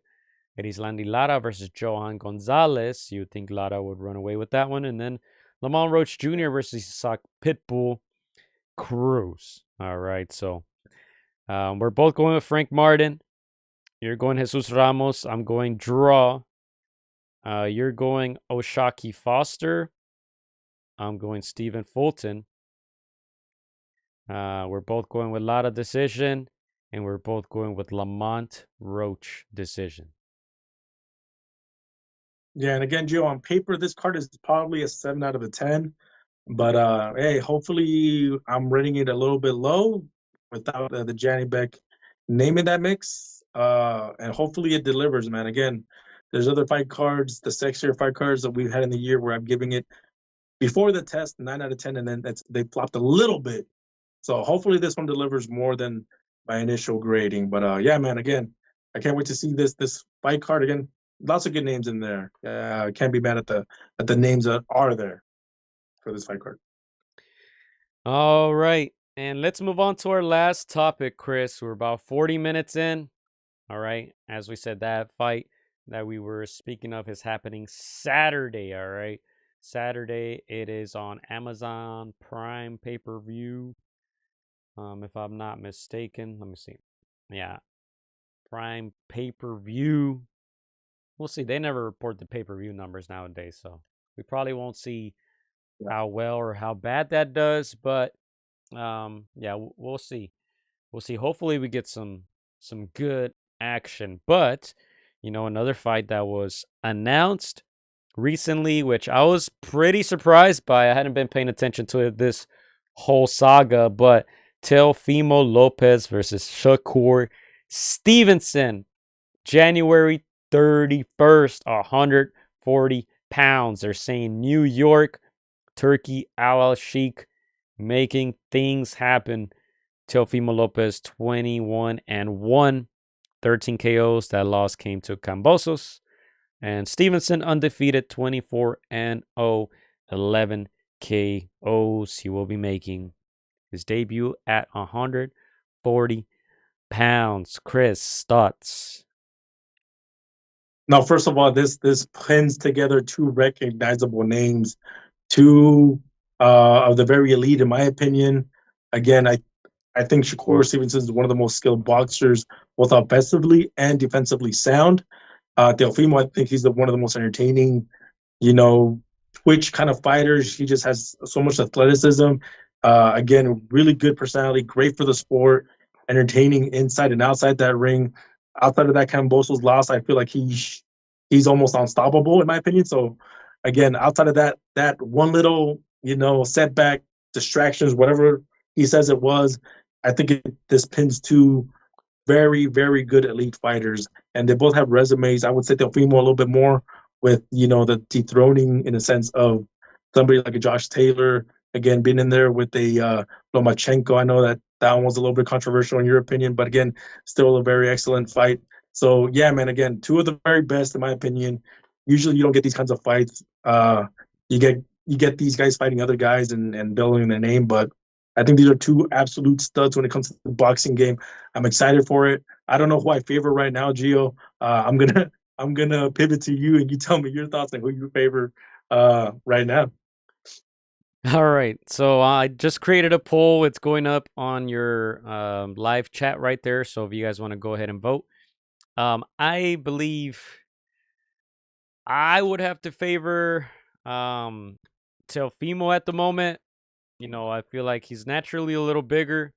Landy Lara versus Johan Gonzalez. You would think Lara would run away with that one. And then Lamont Roach Jr. versus Isaac Pitbull Cruz. All right, so we're both going with Frank Martin. You're going Jesus Ramos. I'm going draw. You're going Oshaki Foster. I'm going Stephen Fulton. We're both going with Lara decision, and we're both going with Lamont Roach decision. Yeah, and again, Gio, on paper, this card is probably a 7 out of 10. But hey, hopefully I'm rating it a little bit low without the Janibek name in that mix. And hopefully it delivers, man. Again, there's other fight cards, the sexier fight cards that we've had in the year where I'm giving it before the test 9 out of 10, and then they flopped a little bit. So hopefully this one delivers more than my initial grading. But yeah, man, again, I can't wait to see this fight card again. Lots of good names in there. Can't be mad at the names that are there for this fight card. All right. And let's move on to our last topic, Chris. We're about 40 minutes in. All right. As we said, that fight that we were speaking of is happening Saturday. All right. Saturday, it is on Amazon Prime pay per view. If I'm not mistaken, let me see. Yeah. Prime pay per view. We'll see. They never report the pay per view numbers nowadays. So we probably won't see Yeah. how well or how bad that does. But yeah, we'll see. We'll see. Hopefully, we get some good action. But another fight that was announced recently, which I was pretty surprised by. I hadn't been paying attention to this whole saga, but Teofimo Lopez versus Shakur Stevenson, January 31st, 140 pounds. They're saying New York, Turkey, Al Sheikh making things happen. Teofimo Lopez 21-1, 13 KOs. That loss came to Cambosos. And Stevenson undefeated 24-0, 11 KOs. He will be making his debut at 140 pounds. Chris, thoughts? Now, first of all, this pins together two recognizable names, two of the very elite, in my opinion. Again, I think Shakur Stevenson is one of the most skilled boxers, both offensively and defensively sound. Teofimo, I think he's one of the most entertaining, you know, twitch kind of fighters. He just has so much athleticism. Again, really good personality, great for the sport, entertaining inside and outside that ring. Outside of that Camboso's loss, I feel like he's almost unstoppable in my opinion. So again, outside of that one little setback, distractions, whatever he says it was, I think this pins two very, very good elite fighters, and they both have resumes. I would say Teofimo a little bit more with the dethroning in a sense of somebody like a Josh Taylor again being in there with a Lomachenko. I know that one was a little bit controversial in your opinion, but again, still a very excellent fight. So yeah, man. Again, two of the very best in my opinion. Usually, you don't get these kinds of fights. You get these guys fighting other guys and building their name, but I think these are two absolute studs when it comes to the boxing game. I'm excited for it. I don't know who I favor right now, Gio. I'm gonna pivot to you, and you tell me your thoughts on who you favor right now. All right. So I just created a poll. It's going up on your live chat right there. So if you guys want to go ahead and vote, I believe I would have to favor um, Teofimo at the moment. I feel like he's naturally a little bigger.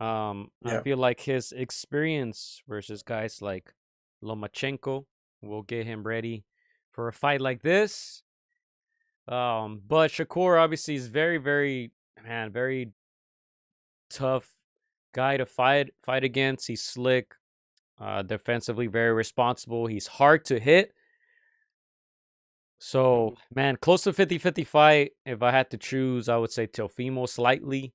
I Yeah, feel like his experience versus guys like Lomachenko will get him ready for a fight like this. But Shakur obviously is very, very man, very tough guy to fight against. He's slick, defensively very responsible. He's hard to hit. So, man, close to 50-50 fight. If I had to choose, I would say Teofimo slightly.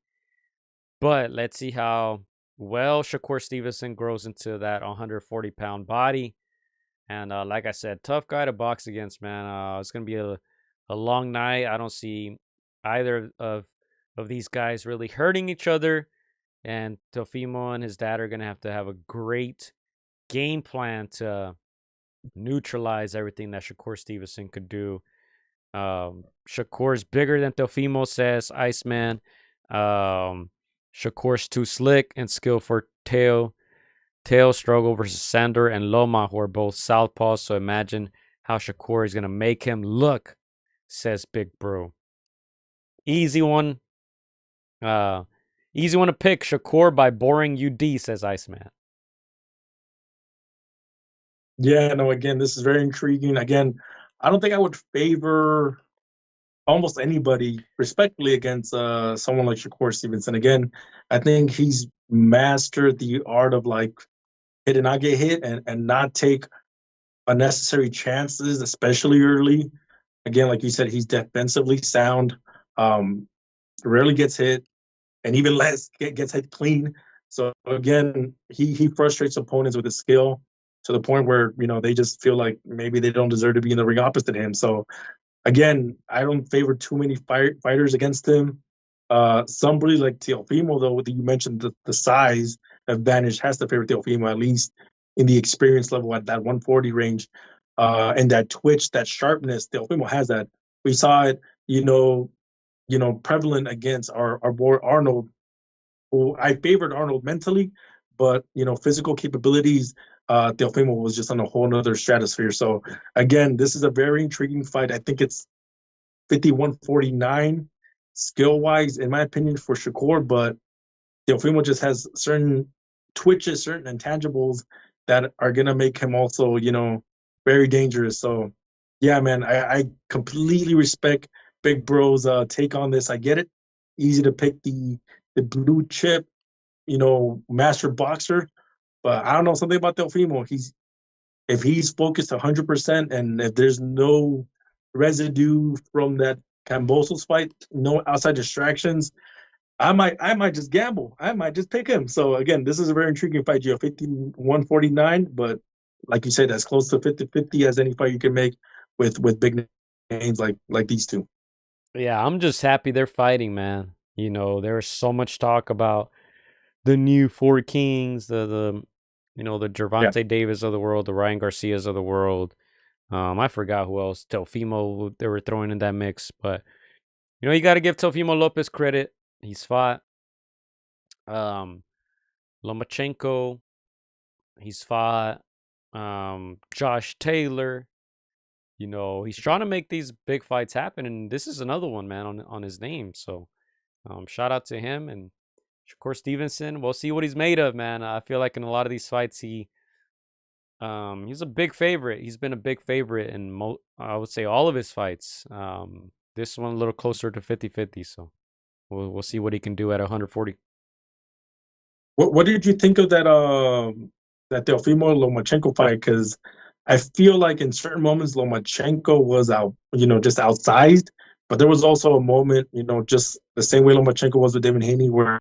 But let's see how well Shakur Stevenson grows into that 140-pound body. And like I said, tough guy to box against, man. It's going to be a long night. I don't see either of these guys really hurting each other. And Teofimo and his dad are going to have a great game plan to neutralize everything that Shakur Stevenson could do. Shakur's bigger than Teofimo, says Iceman. Shakur's too slick and skilled for Teo struggle versus Sander and Loma, who are both southpaws. So imagine how Shakur is going to make him look, says Big Bro. Easy one. Uh, Easy one to pick. Shakur by boring UD, says Iceman. yeah. No, again, this is very intriguing. Again, I don't think I would favor almost anybody respectfully against someone like Shakur Stevenson. Again, I think he's mastered the art of like hit and not get hit and not take unnecessary chances, especially early. Again, like you said, he's defensively sound, um, rarely gets hit, and even less gets hit clean. So again, he frustrates opponents with his skill to the point where they just feel like maybe they don't deserve to be in the ring opposite him. So again, I don't favor too many fighters against him. Somebody like Teofimo, though, you mentioned the size advantage, has to favor Teofimo at least in the experience level at that 140 range, and that twitch, that sharpness. Teofimo has that. We saw it, prevalent against our boy Arnold, who I favored Arnold mentally, but physical capabilities. Teofimo was just on a whole nother stratosphere. So again, this is a very intriguing fight. I think it's 51-49 skill wise, in my opinion, for Shakur, but Teofimo just has certain twitches, certain intangibles that are gonna make him also, very dangerous. So yeah, man, I completely respect Big Bro's take on this. I get it. Easy to pick the blue chip, master boxer, but I don't know something about Teofimo. If he's focused 100% and if there's no residue from that Cambosos fight, no outside distractions, I might just gamble. I might just pick him. So again, this is a very intriguing fight. You have 51-49, but like you said, as close to 50-50 as any fight you can make with big names like these two. Yeah, I'm just happy they're fighting, man. There was so much talk about the new Four Kings, the the Yeah. Gervonta Davis of the world, the Ryan Garcias of the world. I forgot who else. Teofimo they were throwing in that mix, but you got to give Teofimo Lopez credit. He's fought um, Lomachenko. He's fought Josh Taylor. He's trying to make these big fights happen, and this is another one, man, on his name. So, shout out to him and Shakur Stevenson. We'll see what he's made of, man. I feel like in a lot of these fights, he's a big favorite. He's been a big favorite in I would say all of his fights. This one a little closer to 50-50, so we'll see what he can do at 140. What did you think of that Teofimo Lomachenko fight? Because I feel like in certain moments Lomachenko was just outsized, but there was also a moment, just the same way Lomachenko was with David Haney, where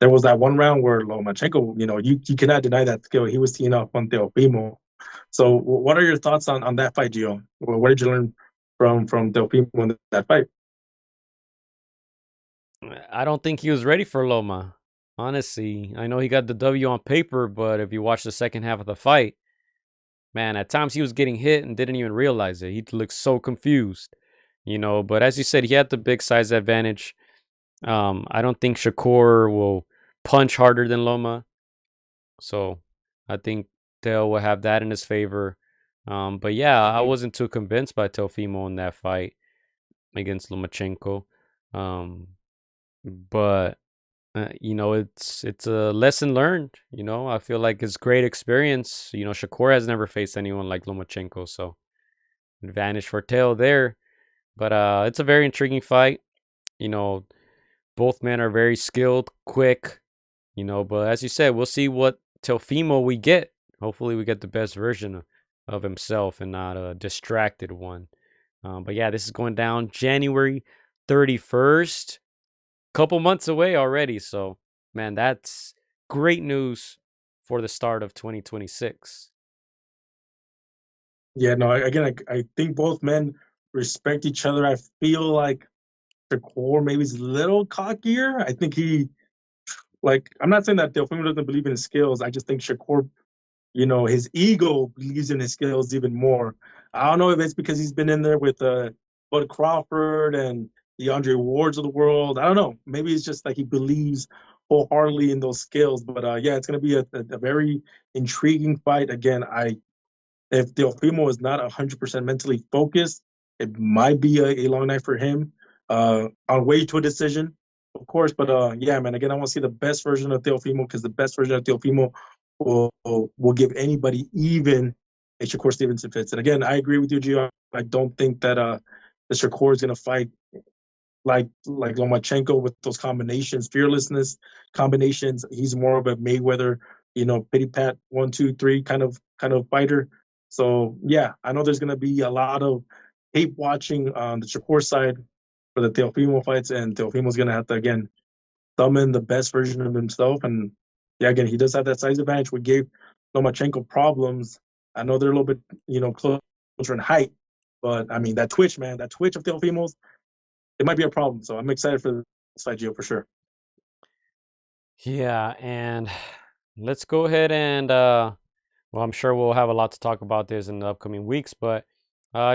there was that one round where Lomachenko, you cannot deny that skill. He was teeing off on Teofimo. So, what are your thoughts on that fight, Gio? What did you learn from Teofimo in that fight? I don't think he was ready for Loma. Honestly, I know he got the W on paper, but if you watch the second half of the fight, man, at times he was getting hit and didn't even realize it. He looked so confused, But as you said, he had the big size advantage. I don't think Shakur will punch harder than Loma, so I think Teo will have that in his favor. But yeah, I Mhm. wasn't too convinced by Teofimo in that fight against Lomachenko. Um, but it's a lesson learned. I feel like it's great experience. Shakur has never faced anyone like Lomachenko, so advantage for Teo there. But it's a very intriguing fight. You know, both men are very skilled, quick. But as you said, we'll see what Teofimo we get. Hopefully, we get the best version of himself and not a distracted one. But yeah, this is going down January 31st. Couple months away already. So, man, that's great news for the start of 2026. Yeah, no, again, I think both men respect each other. I feel like Shakur maybe is a little cockier. I think I'm not saying that Delfino doesn't believe in his skills. I just think Shakur, his ego believes in his skills even more. I don't know if it's because he's been in there with Bud Crawford and the Andre Wards of the world. I don't know. Maybe it's just like he believes wholeheartedly in those skills. But yeah, it's going to be a very intriguing fight. Again, if Teofimo is not 100% mentally focused, it might be a long night for him on way to a decision, of course. But yeah, man, again, I want to see the best version of Teofimo because the best version of Teofimo will give anybody, even a Shakur Stevenson fits. And again, I agree with you, Gio. I don't think that the Shakur is going to fight like Lomachenko with those combinations, fearlessness combinations. He's more of a Mayweather, pity pat 1, 2, 3 kind of fighter. So yeah, I know there's gonna be a lot of tape watching on the Shakur side for the Teofimo fights, and Teofimo's gonna have to again summon the best version of himself. And yeah, again, he does have that size advantage. We gave Lomachenko problems. I know they're a little bit, closer in height, but I mean that twitch, man, that twitch of Teofimo's, it might be a problem. So I'm excited for this fight, Gio, for sure. Yeah, and let's go ahead and well, I'm sure we'll have a lot to talk about this in the upcoming weeks, but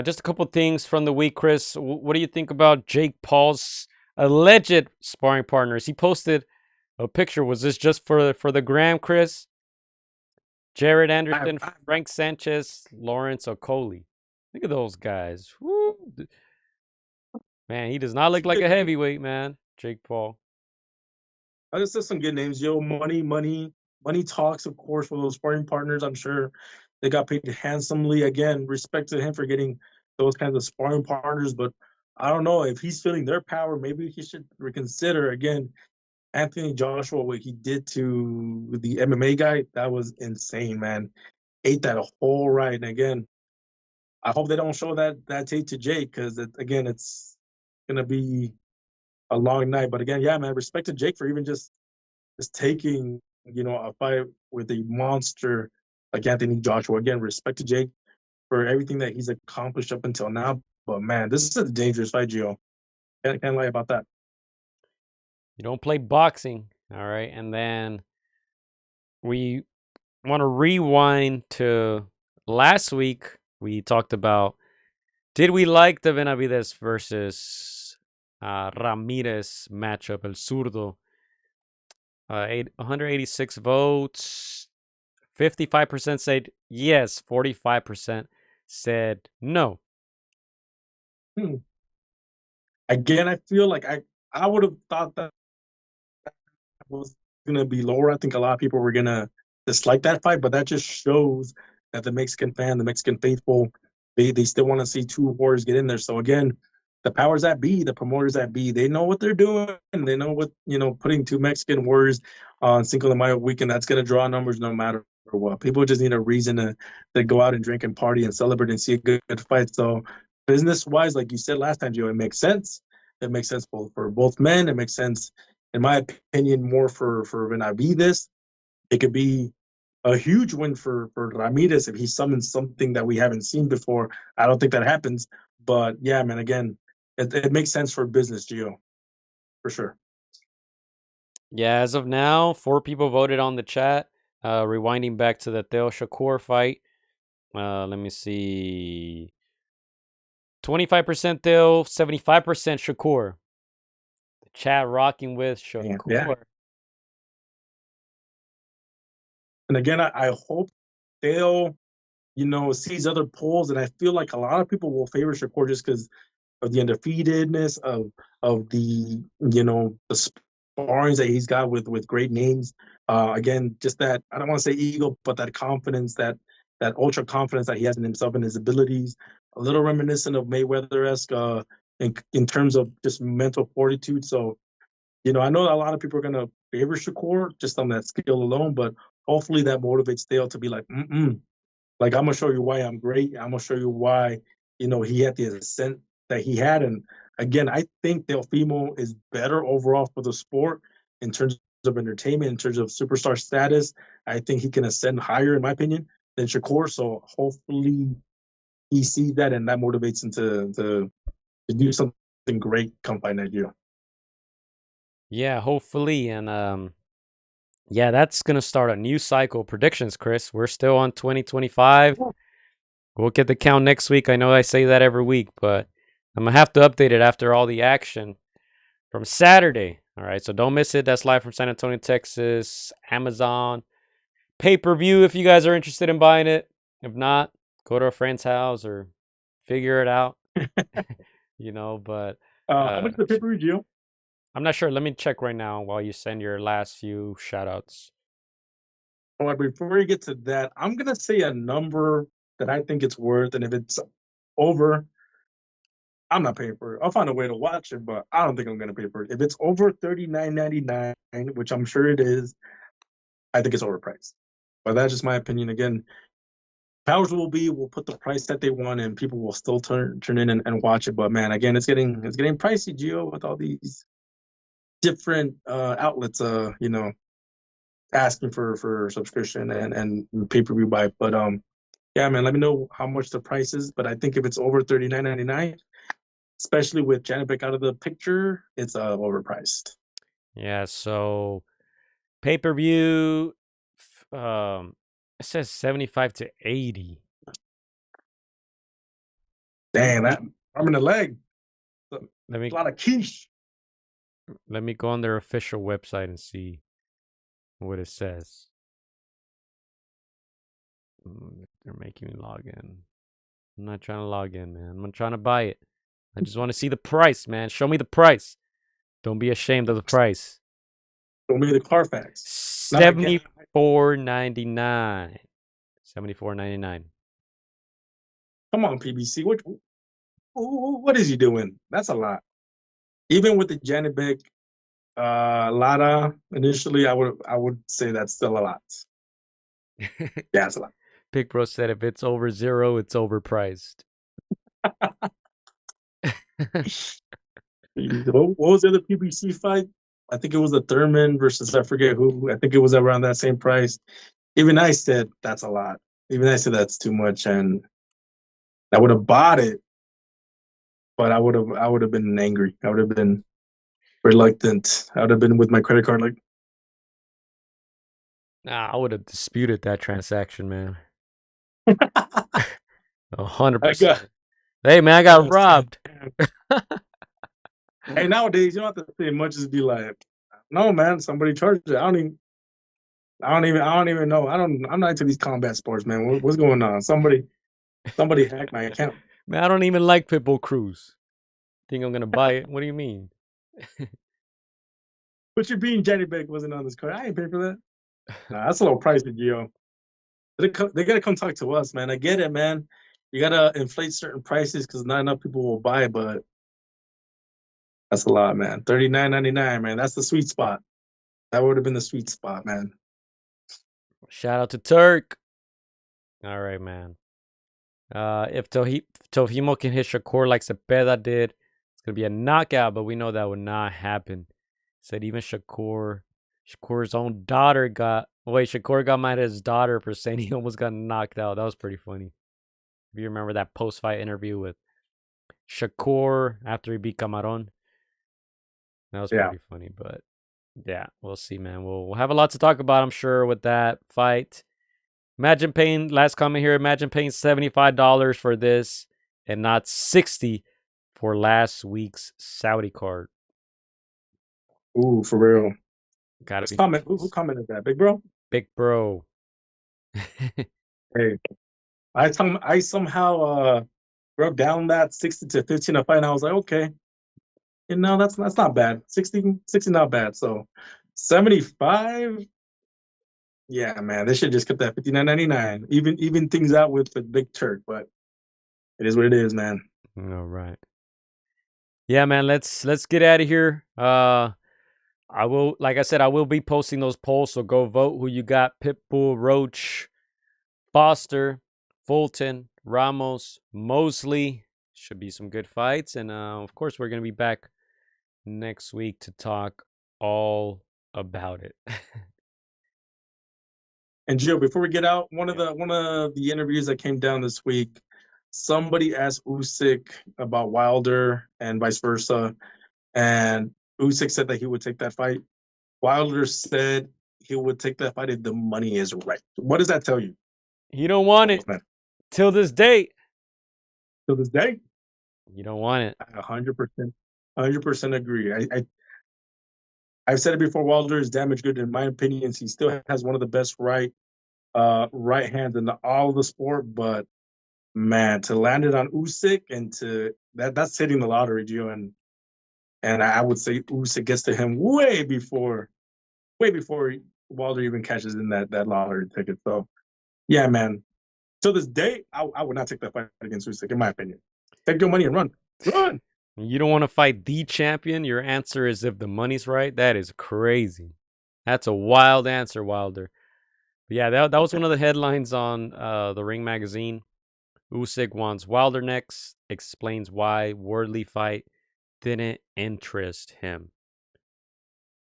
just a couple things from the week, Chris. What do you think about Jake Paul's alleged sparring partners? He posted a picture. Was this just for the gram, Chris? Jared I, Anderson, Frank Sanchez, Lawrence Okoli. Look at those guys. Woo. Man, he does not look like a heavyweight, man. Jake Paul. I just said some good names, yo. Money talks, of course, for those sparring partners. I'm sure they got paid handsomely. Again, respect to him for getting those kinds of sparring partners. But I don't know if he's feeling their power. Maybe he should reconsider again. Anthony Joshua, what he did to the MMA guy, that was insane, man. Ate that whole right. And again, I hope they don't show that tape to Jake because again, it's gonna be a long night. But again, yeah, man, respect to Jake for even just taking, a fight with a monster like Anthony Joshua. Again, respect to Jake for everything that he's accomplished up until now. But man, this is a dangerous fight, Gio. Can't lie about that. You don't play boxing All right, and then we want to rewind to last week. We talked about, did we like the Benavides versus Ramirez matchup, El Zurdo? 186 votes. 55% said yes. 45% said no. Hmm. Again, I feel like I would have thought that was going to be lower. I think a lot of people were going to dislike that fight, but that just shows that the Mexican fan, the Mexican faithful, they still want to see two warriors get in there. So again, the powers that be, the promoters that be, they know what they're doing. They know what, putting two Mexican warriors on Cinco de Mayo weekend, that's going to draw numbers no matter what. People just need a reason to go out and drink and party and celebrate and see a good fight. So business wise, like you said last time, Joe, it makes sense. It makes sense for both men. It makes sense, in my opinion, more for Benavides. It could be a huge win for Ramirez if he summons something that we haven't seen before. I don't think that happens, but yeah, man. Again, it makes sense for business, Gio, for sure. Yeah, as of now, 4 people voted on the chat. Rewinding back to the Teo Shakur fight. Let me see. 25% Teo, 75% Shakur. The chat rocking with Yeah. Shakur. And again, I hope they'll sees other polls, and I feel like a lot of people will favor Shakur just because of the undefeatedness of the sparrings that he's got with great names. Again, just that, I don't want to say ego, but that confidence, that ultra confidence that he has in himself and his abilities. A little reminiscent of Mayweather-esque in terms of just mental fortitude. So I know a lot of people are gonna favor Shakur just on that skill alone, but hopefully that motivates Dale to be like, like, I'm gonna show you why I'm great. I'm gonna show you why, he had the ascent that he had. And again, I think Teofimo is better overall for the sport in terms of entertainment, in terms of superstar status. I think he can ascend higher, in my opinion, than Shakur. So hopefully he sees that and that motivates him to do something great come fight Nigeria. Yeah, hopefully. And yeah, that's gonna start a new cycle. Predictions, Chris. We're still on 2025. We'll get the count next week. I know I say that every week, but I'm gonna have to update it after all the action from Saturday. All right, so don't miss it. That's live from San Antonio, Texas. Amazon pay-per-view if you guys are interested in buying it. If not, go to a friend's house or figure it out. But How uh much is the pay-per-view, Gio? I'm not sure. Let me check right now while you send your last few shout outs. Well, before we get to that, I'm gonna say a number that I think it's worth, and if it's over, I'm not paying for it. I'll find a way to watch it, but I don't think I'm gonna pay for it. If it's over $39.99, which I'm sure it is, I think it's overpriced. But that's just my opinion. Again, powers will put the price that they want, and people will still turn in and watch it. But man, again, it's getting pricey, Gio, with all these different outlets. Asking for subscription and pay-per-view buy. But yeah, man, let me know how much the price is. But I think if it's over $39.99, especially with Janibek out of the picture, it's overpriced. Yeah, so pay-per-view it says 75 to 80. Damn, I'm in the leg. A Let me lot of quiche. let me go on their official website and see what it says. They're making me log in. I'm not trying to log in, man. I'm trying to buy it. I just want to see the price, man. Show me the price. Don't be ashamed of the price. Show me the Carfax. Not again. 74.99. 74.99. Come on, PBC. What is he doing? That's a lot. Even with the Janibek Lara initially, I would say that's still a lot. Yeah, it's a lot. Big Bro said if it's over 0, it's overpriced. What was the other PBC fight? I think it was the Thurman versus I forget who. I think it was around that same price. Even I said that's a lot. Even I said that's too much, and I would have bought it, but I would have been angry. I would have been reluctant. I would have been with my credit card like, Nah, I would have disputed that transaction, man. I got 100%. Hey, man, I got yes, robbed. hey, nowadays you don't have to say much, just be like, no, man, somebody charged it. I don't even know. I'm not into these combat sports, man. What's going on? Somebody hacked my account. Man, I don't even like Pitbull Cruz. Think I'm gonna buy it? What do you mean? But you're being Janibek wasn't on this card. I ain't pay for that. Nah, that's a little pricey, Gio. They gotta come talk to us, man. I get it, man. You gotta inflate certain prices because not enough people will buy, but that's a lot, man. $39.99, man. That's the sweet spot. That would have been the sweet spot, man. Shout out to Turk. All right, man. If Teofimo can hit Shakur like Cepeda did, it's gonna be a knockout. But we know that would not happen. Said even Shakur's own daughter got. Wait, Shakur got mad at his daughter for saying he almost got knocked out. That was pretty funny. If you remember that post-fight interview with Shakur after he beat Camarón, that was Yeah. pretty funny. But yeah, we'll see, man. We'll have a lot to talk about, I'm sure, with that fight. Imagine paying, last comment here, imagine paying $75 for this and not 60 for last week's Saudi card. Ooh, for real. Gotta Let's be comment. Who commented that? Big bro? big bro. Hey, I somehow broke down that 60 to 15 a fight, and I was like, okay, that's not bad. 60 not bad. So 75, yeah, man, they should just cut that 59.99. Even things out with the Big Turk, but it is what it is, man. All right. Yeah, man, let's get out of here. I will, like I said, I will be posting those polls, so go vote who you got. Pitbull, Roach, Foster, Fulton, Ramos, Mosley. Should be some good fights. And of course, we're going to be back next week to talk all about it. And Joe, before we get out, one of Yeah. the interviews that came down this week, somebody asked Usyk about Wilder and vice versa, and Usyk said that he would take that fight. Wilder said he would take that fight if the money is right. What does that tell you? You don't want it Man, till this date. to this day, You don't want it. I 100% agree. I've said it before. Wilder is damaged good in my opinion. He still has one of the best right hands in all of the sport, but man, to land it on Usyk and to that's hitting the lottery, Gio, and I would say Usyk gets to him way before Wilder even cashes in that lottery ticket. So yeah, man. To this day, I would not take that fight against Usyk, in my opinion. Take your money and run, run. You don't want to fight the champion. Your answer is if the money's right. That is crazy. That's a wild answer, Wilder. But yeah, that was one of the headlines on the Ring magazine. Usyk wants Wilder next. Explains why Wordley fight didn't interest him.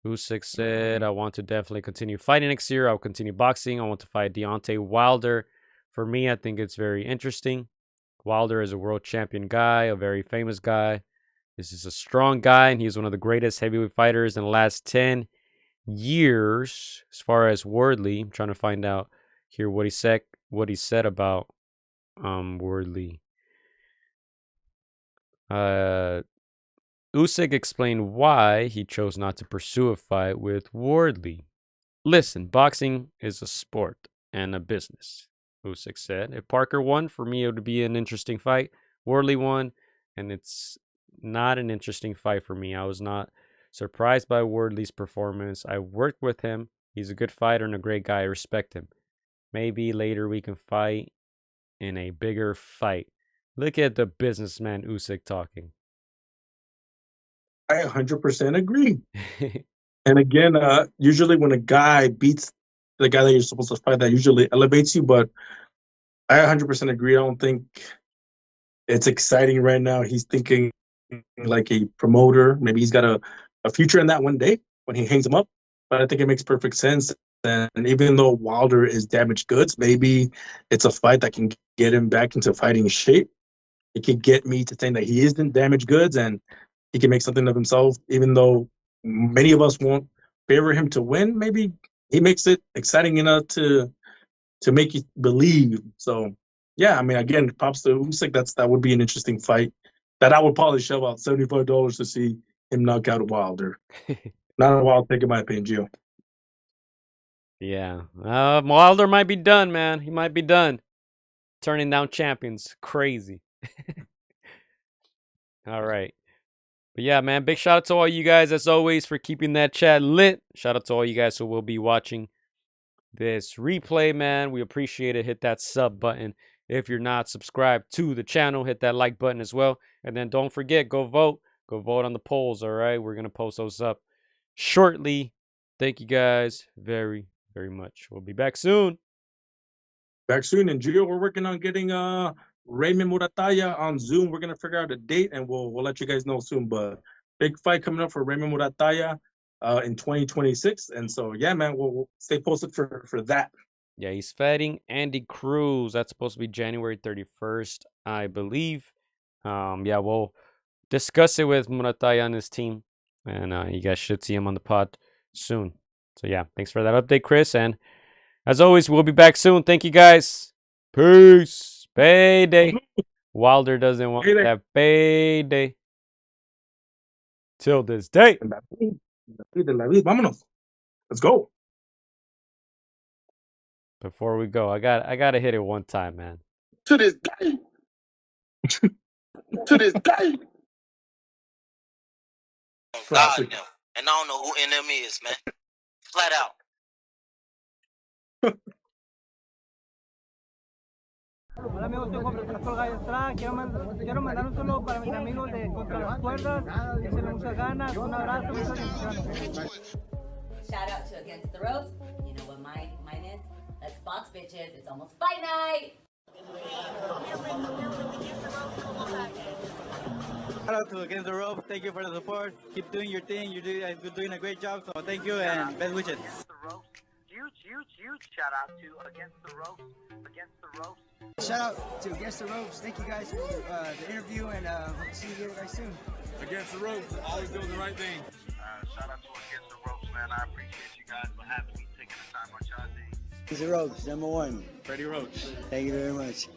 Usyk said, I want to definitely continue fighting next year. I'll continue boxing. I want to fight Deontay Wilder. For me, I think it's very interesting. Wilder is a world champion guy, a very famous guy. This is a strong guy, and he's one of the greatest heavyweight fighters in the last 10 years. As far as Wordley, I'm trying to find out here what he said about Wordley. Usyk explained why he chose not to pursue a fight with Wardley. Listen, boxing is a sport and a business, Usyk said. If Parker won, for me, it would be an interesting fight. Wardley won, and it's not an interesting fight for me. I was not surprised by Wardley's performance. I worked with him. He's a good fighter and a great guy. I respect him. Maybe later we can fight in a bigger fight. Look at the businessman Usyk talking. I 100% agree. And again, usually when a guy beats the guy that you're supposed to fight, that usually elevates you. But I 100% agree. I don't think it's exciting right now. He's thinking like a promoter. Maybe he's got a future in that one day when he hangs him up. But I think it makes perfect sense. And even though Wilder is damaged goods, maybe it's a fight that can get him back into fighting shape. It can get me to saying that he isn't damaged goods and he can make something of himself, even though many of us won't favor him to win. Maybe he makes it exciting enough to make you believe. So yeah, I mean, again, props to Usyk. That would be an interesting fight. That I would probably shell out $75 to see him knock out Wilder. Not a wild pick in my opinion, Gio. Yeah. Wilder might be done, man. He might be done. Turning down champions. Crazy. All right. But yeah, man, big shout out to all you guys, as always, for keeping that chat lit. Shout out to all you guys who will be watching this replay, man. We appreciate it. Hit that sub button. If you're not subscribed to the channel, hit that like button as well. And then don't forget, go vote. Go vote on the polls, all right? We're going to post those up shortly. Thank you guys very, very much. We'll be back soon. Back soon. And Gio, we're working on getting Raymond Murataya on Zoom. We're gonna figure out a date and we'll let you guys know soon. But big fight coming up for Raymond Murataya in 2026. And so yeah, man, we'll stay posted for that. Yeah, he's fighting Andy Cruz. That's supposed to be January 31st, I believe. Yeah, we'll discuss it with Murataya and his team. And you guys should see him on the pod soon. So yeah, thanks for that update, Chris. And as always, we'll be back soon. Thank you guys. Peace. Payday. Wilder doesn't want that payday. Till this day. Vámonos. Let's go. Before we go, I gotta hit it one time, man. To this day. To this day. God, no. And I don't know who NM is, man. Flat out. Hola amigos, soy Juan Francisco AtR. Quiero mandar un saludo para mis amigos de Contra las Cuerdas. Échenle muchas ganas, un abrazo, muchas bendiciones. Shout out to Against the Ropes. You know what mine is? Let's box, bitches. It's almost fight night. Shout out to Against the Ropes. Thank you for the support. Keep doing your thing. You're doing a great job. So thank you and best wishes. Huge shout out to Against the Ropes. Shout out to Against the Ropes. Thank you guys for the interview and hope to see you guys soon. Against the Ropes, always doing the right thing. Shout out to Against the Ropes, man. I appreciate you guys for having me, taking the time on y'all day. Against the Ropes, #1. Freddie Roach. Thank you very much.